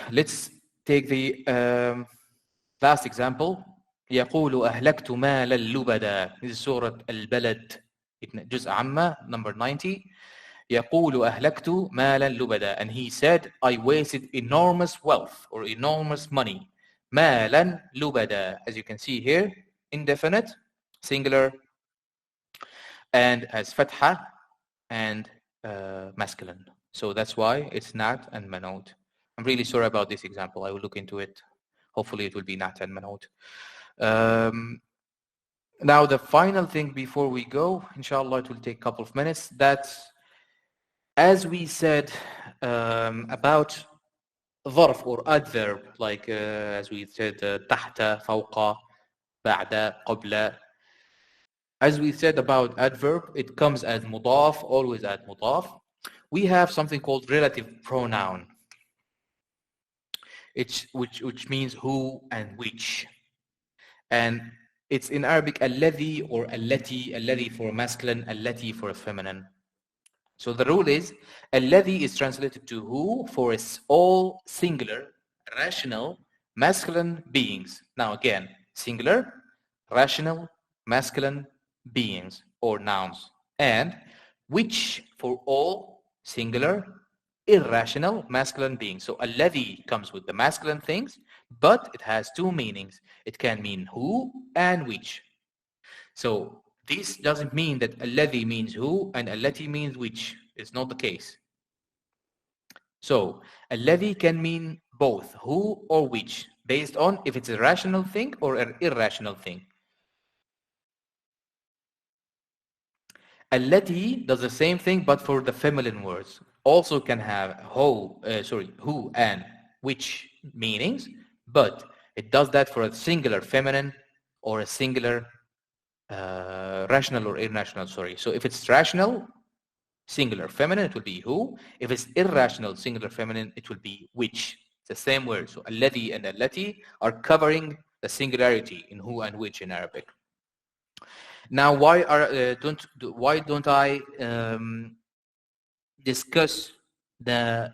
Let's take the last example. يقول أهلكت مال اللبدا. This is Surah Al-Balad, جزء عامة, number 90. يقول أهلكت مال اللبدا. And he said, I wasted enormous wealth or enormous money. مالا لبدا. As you can see here, indefinite, singular, and has fatha and masculine. So that's why it's not and man'ut. I'm really sorry about this example. I will look into it. Hopefully it will be not and man'ut. Now the final thing before we go, inshallah it will take a couple of minutes, that as we said about ظرف or adverb, like as we said تحت, فوق, بعد, قبل. As we said about adverb, it comes as مضاف, always at مضاف. We have something called relative pronoun, which means who and which. And it's in Arabic الذي or التي, الذي for masculine, التي for feminine. So the rule is الذي is translated to who for all singular, rational, masculine beings. Now again, singular, rational, masculine beings or nouns. And which for all singular, irrational, masculine beings. So الذي comes with the masculine things, but it has two meanings. It can mean who and which. So this doesn't mean that الذي means who and التي means which. It's not the case. So الذي can mean both who or which, based on if it's a rational thing or an irrational thing. التي does the same thing but for the feminine words. Also can have who and which meanings, but it does that for a singular feminine or a singular rational or irrational, So if it's rational, singular feminine, it will be who. If it's irrational, singular feminine, it will be which. It's the same word. So الذي and التي are covering the singularity in who and which in Arabic. Now, why don't I discuss the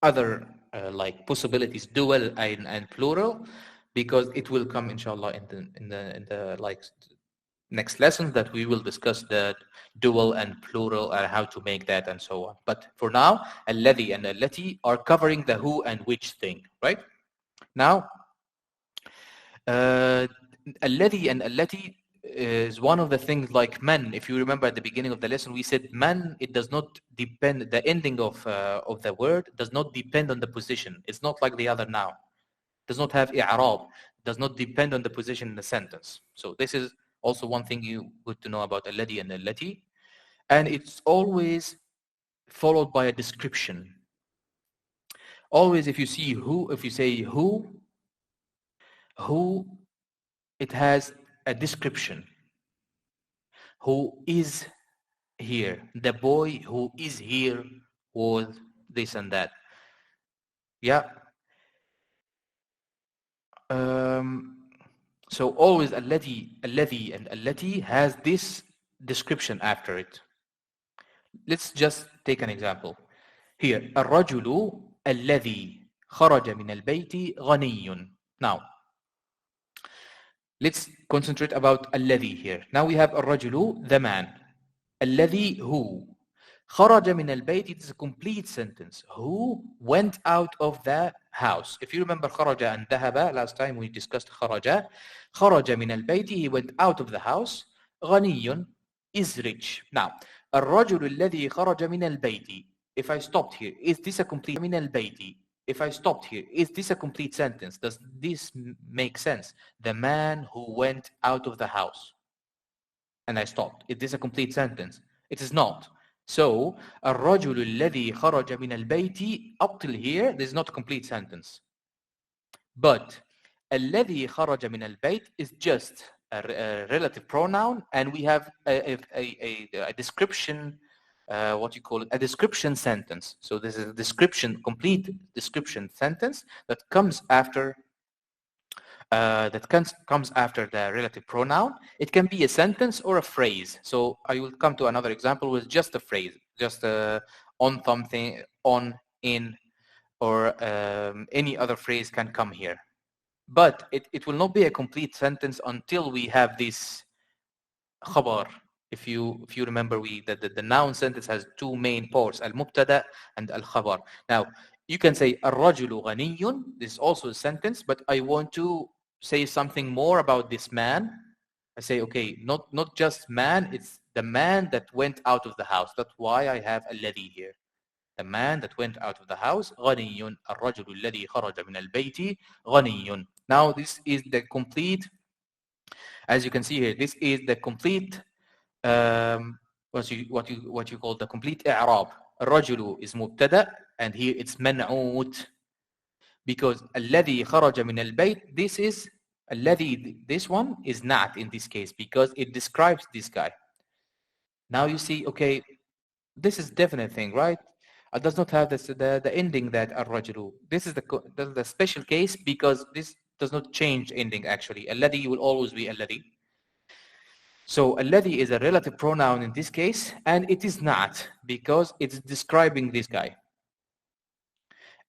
other like possibilities, dual and plural, because it will come inshallah in the like next lesson that we will discuss the dual and plural and how to make that and so on. But for now, الذي and التي are covering the who and which thing, right? Now, الذي and التي is one of the things like man. If you remember at the beginning of the lesson, we said man, it does not depend, the ending of the word does not depend on the position. It's not like the other noun. It does not have i'rab, does not depend on the position in the sentence. So this is also one thing you good to know about الذي and التي. And it's always followed by a description. Always if you see who, if you say who, it has a description. Who is here? The boy who is here was this and that. Yeah. So always الذي and التي has this description after it. Let's just take an example. Here, الرجل الذي خرج من البيت غني. Now, let's concentrate about الذي here. Now we have الرجل, the man. الذي who. خرج من البيت, it is a complete sentence. Who went out of the house. If you remember خرج and ذهب, last time we discussed خرج. خرج من البيت, he went out of the house. غني is rich. Now, الرجل الذي خرج من البيت. If I stopped here, is this a complete من البيت? If I stopped here, is this a complete sentence? Does this make sense? The man who went out of the house. And I stopped. Is this a complete sentence? It is not. So, الرجل الذي خرج من البيت, up till here, this is not a complete sentence. But الذي خرج من البيت is just a relative pronoun, and we have a description, what you call it, a description sentence. So this is a description, complete description sentence that comes after comes after the relative pronoun. It can be a sentence or a phrase. So I will come to another example with just a phrase, just on something, on, in, or any other phrase can come here. But it will not be a complete sentence until we have this khabar. If you remember, the noun sentence has two main parts, al-mubtada and al-khabar. Now, you can say الرجل غني. This is also a sentence, but I want to say something more about this man. I say, okay, not just man, it's the man that went out of the house. That's why I have الذي here. The man that went out of the house, غني. الرجل الذي خرج من البيت غني. Now this is the complete, as you can see here, this is the complete, what you call the complete i'rab. الرجل is مبتدا, and here it's منعوت. Because الذي خرج من البيت, this is الذي, this one is not in this case because it describes this guy. Now you see, okay, this is definite thing, right? It does not have this, the ending that الرجل. This is the special case because this does not change ending actually. الذي will always be الذي. So الذي is a relative pronoun in this case, and it is not because it's describing this guy.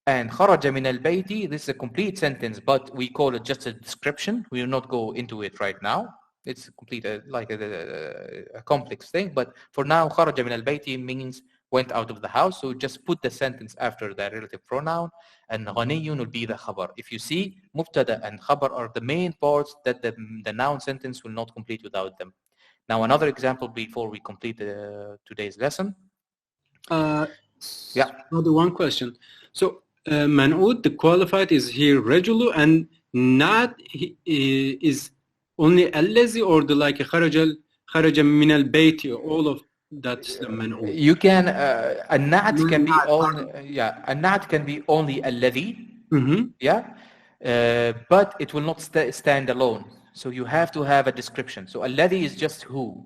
And خرج من البيت, this is a complete sentence, but we call it just a description. We will not go into it right now. It's complete, like a complex thing. But for now, خرج من البيت means went out of the house. So just put the sentence after the relative pronoun, and غني will be the khabar. If you see, mubtada and khabar are the main parts that the noun sentence will not complete without them. Now another example before we complete today's lesson. Yeah. Another one question. So man'ud, the qualified is here rajulu, and not is only allazi, or the like خرج من البيت, all of That's the منعوت. You can النعت can be only النعت can be only الذي but it will not stand alone. So you have to have a description. So الذي is just who.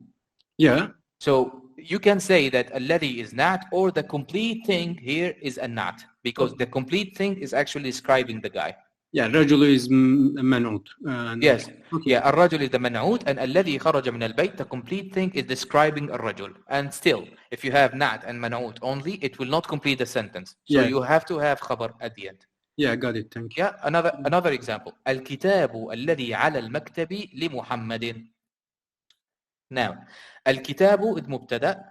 Yeah. So you can say that الذي is nat, or the complete thing here is a nat, because the complete thing is actually describing the guy. Yeah, رجل is منعوت. Yes. Okay. Yeah, الرجل is the منعوت, and الذي خرج من البيت, the complete thing is describing الرجل. And still, if you have nat and منعوت only, it will not complete the sentence. So you have to have خبر at the end. Yeah, got it. Thank you. Yeah, another example. الكتاب الذي على المكتب لمحمد. Now, الكتاب is مبتدأ,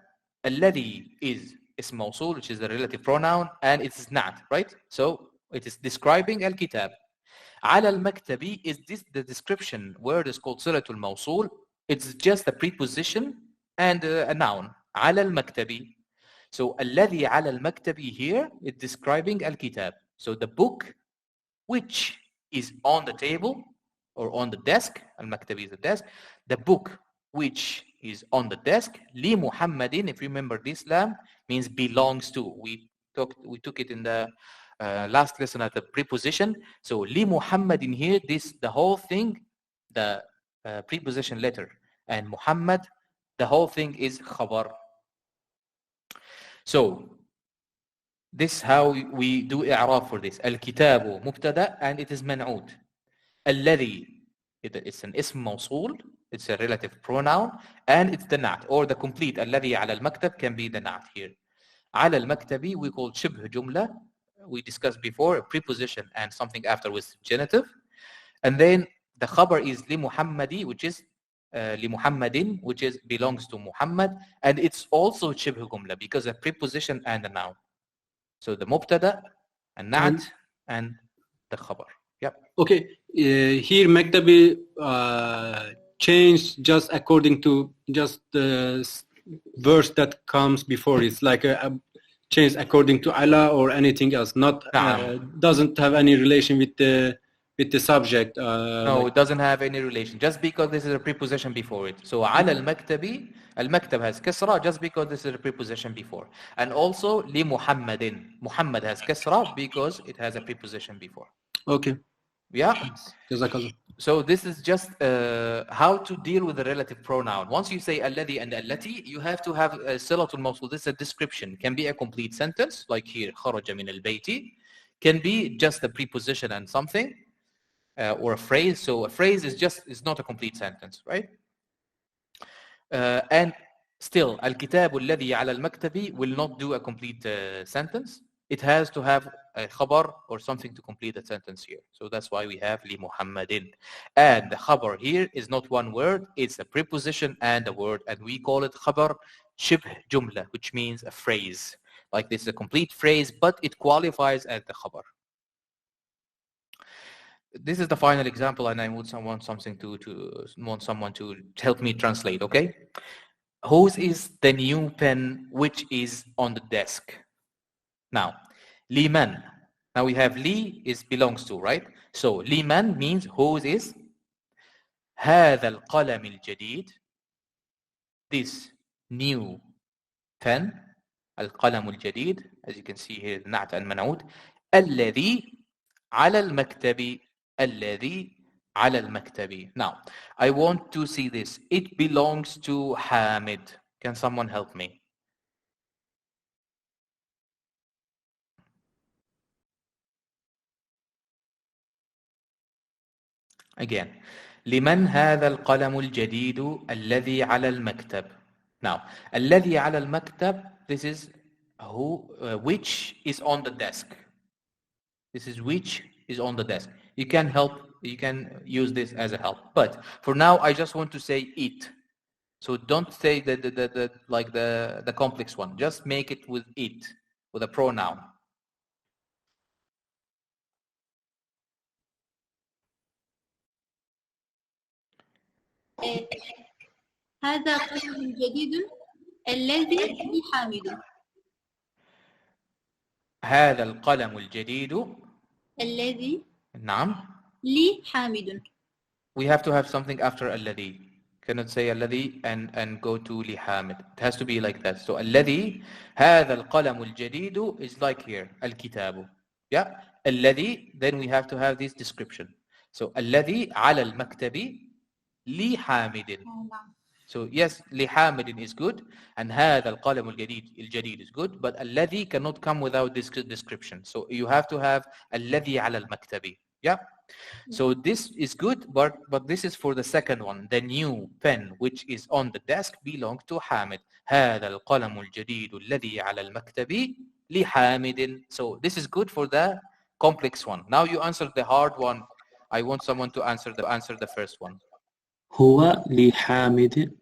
الذي is اسم موصول, which is the relative pronoun, and it is not, right? So it is describing الكتاب. على المكتب is this the description word is called صلة الموصول. It's just a preposition and a noun. على المكتب. So الذي على المكتب here is describing الكتاب. So the book which is on the table or on the desk, المكتب is the desk, the book which is on the desk, لمحمد, if you remember this lam, means belongs to. We took it in the last lesson at the preposition. So لمحمد in here, the whole thing, the preposition letter, and Muhammad, the whole thing is khabar. So this is how we do i'rab for this. الكتاب مبتدا and it is منعوت. الذي, it's an اسم موصول, it's a relative pronoun, and it's the nat, or the complete. الذي على المكتب can be the nat here. على المكتب we call شبه جملة. We discussed before a preposition and something after with genitive. And then the khabar is لمحمد, which is لمحمد, which is belongs to Muhammad, and it's also شبه جملة because a preposition and a noun. So the mubtada, and nat, and the khabar. Yep. Okay. Here Maktabi changed just according to just the verse that comes before. It's like a change according to Allah or anything else. Not doesn't have any relation with the subject. No, it doesn't have any relation. Just because this is a preposition before it. So على المكتب, المكتب has kasra just because this is a preposition before. And also لمحمد, Muhammad has kasra because it has a preposition before. Okay. Yeah. Jazakallah. So this is just how to deal with the relative pronoun. Once you say الذي and التي, you have to have صلة الموصول. This is a description. Can be a complete sentence, like here خرج من البيت. Can be just a preposition and something, or a phrase. So a phrase is not a complete sentence, right? And still, الكتاب الذي على المكتب will not do a complete sentence. It has to have a khabar or something to complete the sentence here. So that's why we have لمحمد. And the khabar here is not one word, it's a preposition and a word, and we call it khabar shibh jumla, which means a phrase. Like this is a complete phrase, but it qualifies as the khabar. This is the final example, and I want someone to help me translate, okay? Whose is the new pen which is on the desk? Now, liman. Now we have li is belongs to, right? So liman means whose is. هذا القلم الجديد. This new pen. القلم الجديد. As you can see here, نعت المنعوت. الذي على المكتب. الذي على المكتب. Now, I want to see this. It belongs to Hamid. Can someone help me? Again, لمن هذا القلم الجديد الذي على المكتب. Now, الذي على المكتب, this is who, which is on the desk. This is which is on the desk. You can use this as a help. But for now, I just want to say it. So don't say the complex one. Just make it with it, with a pronoun. هذا قلم جديد الذي لي حامد. هذا القلم الجديد الذي نعم لي حامد. We have to have something after الذي. Cannot say الذي and go to لحامد. It has to be like that. So الذي هذا القلم الجديد is like here الكتاب. Yeah. الذي, then we have to have this description. So الذي على المكتب لحامد. So yes, لحامد is good, and هذا القلم الجديد is good, but الذي cannot come without this description. So you have to have الذي على المكتب. Yeah. So this is good, but this is for the second one. The new pen which is on the desk belongs to حامد. هذا القلم الجديد الذي على المكتب لحامد. So this is good for the complex one. Now you answered the hard one. I want someone to answer the first one. هو لحامد.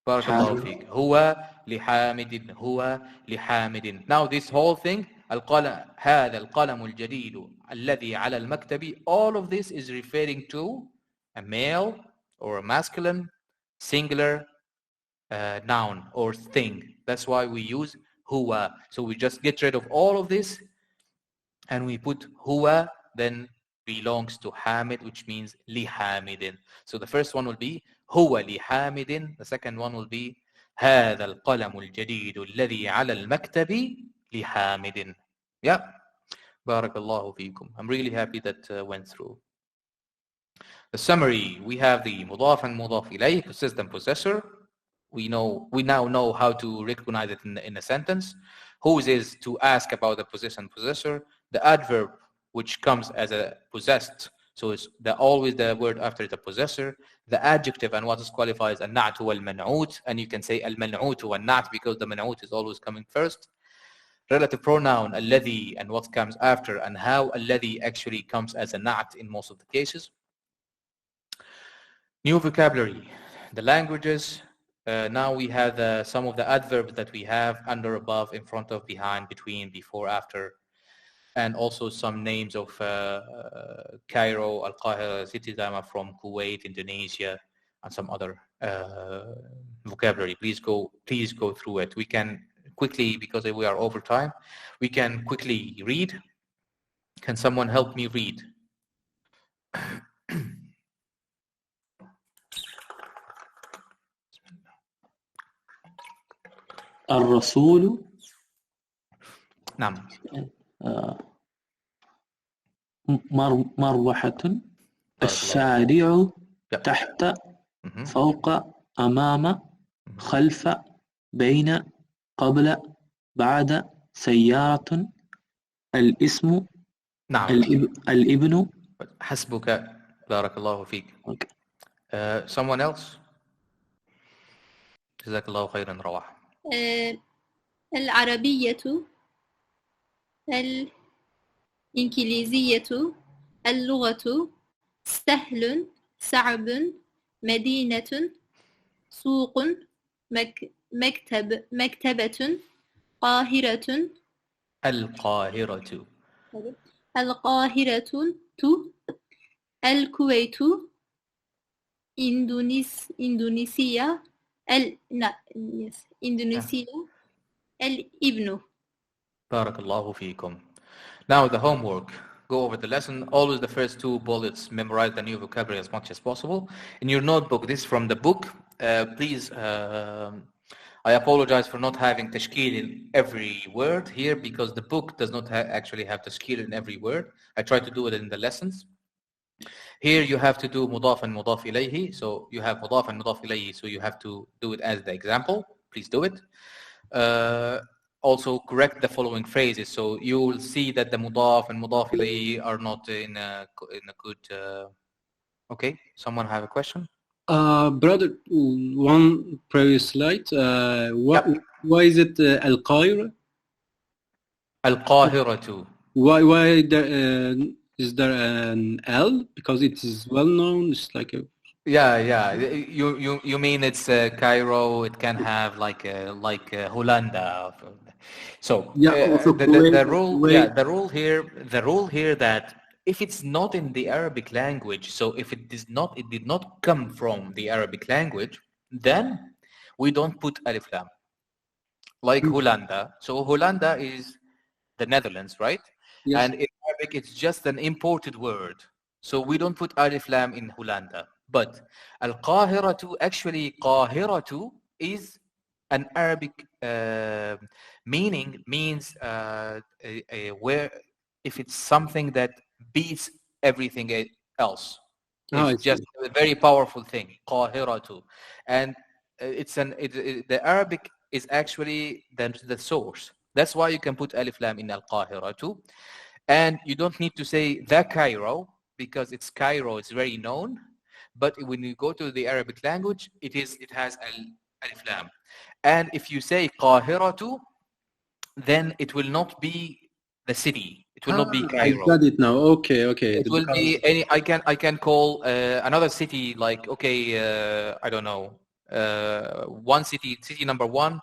بارك الله فيك. هو لحامد. هو لحامد. Now this whole thing, القلم هذا القلم الجديد الذي على المكتب, all of this is referring to a male or a masculine singular noun or thing. That's why we use هو. So we just get rid of all of this and we put هو, then belongs to Hamid, which means لحامد. So the first one will be هو لحامد. The second one will be هذا القلم الجديد الذي على المكتب لحامد. Yeah. بارك الله فيكم. I'm really happy that went through. The summary, we have the مضاف and مضاف إليه, possessed and possessor. We now know how to recognize it in a sentence. Whose is to ask about the possessor and possessor. The adverb, which comes as a possessed, so it's always the word after the possessor. The adjective and what is qualified as النعت والمنعوت, and you can say المنعوت والنعت because the منعوت is always coming first. Relative pronoun الذي and what comes after, and how الذي actually comes as a na'at in most of the cases. New vocabulary, the languages. Now we have some of the adverbs that we have under, above, in front of, behind, between, before, after, and also some names of Cairo, Al-Qahira, City Dama from Kuwait, Indonesia, and some other vocabulary. Please go through it. We can quickly, because we are over time, we can quickly read. Can someone help me read? الرسول. نعم. مروحة. الشارع. تحت. فوق. أمام. خلف. بين. قبل. بعد. سيارة. الاسم. نعم. الابن. حسبك. بارك الله فيك. Okay. Someone else? جزاك الله خيرا. روح. العربية. الإنجليزية. اللغة. سهل. صعب. مدينة. سوق. مكتبة. قاهرة. القاهرة. القاهرة. الكويت. إندونيسيا. إندونيسيا. الابن. بارك الله فيكم. Now the homework. Go over the lesson. Always the first two bullets. Memorize the new vocabulary as much as possible. In your notebook, this from the book. Please, I apologize for not having tashkil in every word here because the book does not actually have tashkil in every word. I try to do it in the lessons. Here you have to do mudaf and mudaf ilayhi. So you have mudaf and mudaf ilayhi. So you have to do it as the example. Please do it. Also correct the following phrases. So you will see that the mudaf and mudaf ilayhi are not in a good. Okay. Someone have a question? Brother, one previous slide. Why is it Al-Qahira? Al-Qahira too. Why is there an L? Because it is well known. It's like a. Yeah. You mean it's Cairo? It can have like Hollanda. So the rule here that if it's not in the Arabic language, so if it did not come from the Arabic language, then we don't put alif lam. Like Hollanda. So Hollanda is the Netherlands, right? Yes. And in Arabic, it's just an imported word. So we don't put alif lam in Hollanda. But Al-Qahiratu, actually Qahiratu is an Arabic means where if it's something that beats everything else. I It's see. just a very powerful thing, Qahiratu. And the Arabic is actually the source. That's why you can put Alif Lam in Al-Qahiratu. And you don't need to say the Cairo, because it's Cairo, it's very known. But when you go to the Arabic language, it has Alif Lam. And if you say Qahiratu, then it will not be the city. It will not be I Cairo. got it now. Okay, okay. It will be any. I can call another city like, okay, I don't know, one city number one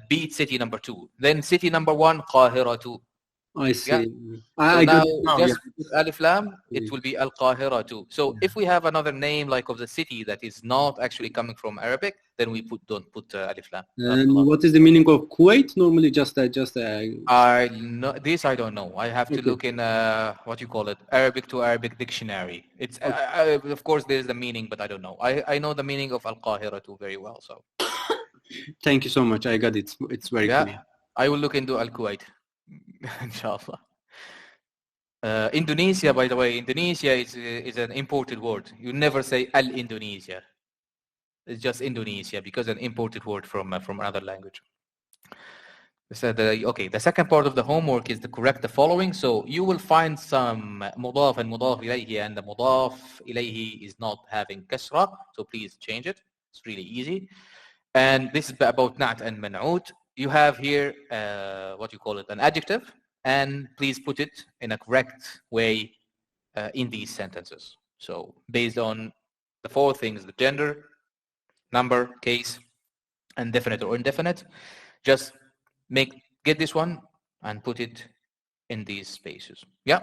beat city number two. Then city number one Qahiratu. I see. Yeah. I So got now it now. just Yeah. put Alif Lam, Yeah. it will be Al-Qahira too. So if we have another name like of the city that is not actually coming from Arabic, then we don't put Alif Lam. And what is the meaning of Kuwait? Normally, just I don't know. I have to Okay. look in what you call it, Arabic to Arabic dictionary. It's of course there's the meaning, but I don't know. I know the meaning of Al-Qahira too very well. So Thank you so much. I got it. It's very yeah, clear. I will look into Al-Kuwait, inshallah. Indonesia, by the way, Indonesia is an imported word. You never say Al-Indonesia. It's just Indonesia because an imported word from another language. So okay, the second part of the homework is to correct the following. So you will find some mudaf and mudaf ilayhi, and the mudaf ilayhi is not having kasra. So please change it. It's really easy. And this is about na'at and man'ut. You have here what you call it, an adjective, and please put it in a correct way in these sentences. So based on the four things: the gender, number, case, and definite or indefinite, just get this one and put it in these spaces. Yeah.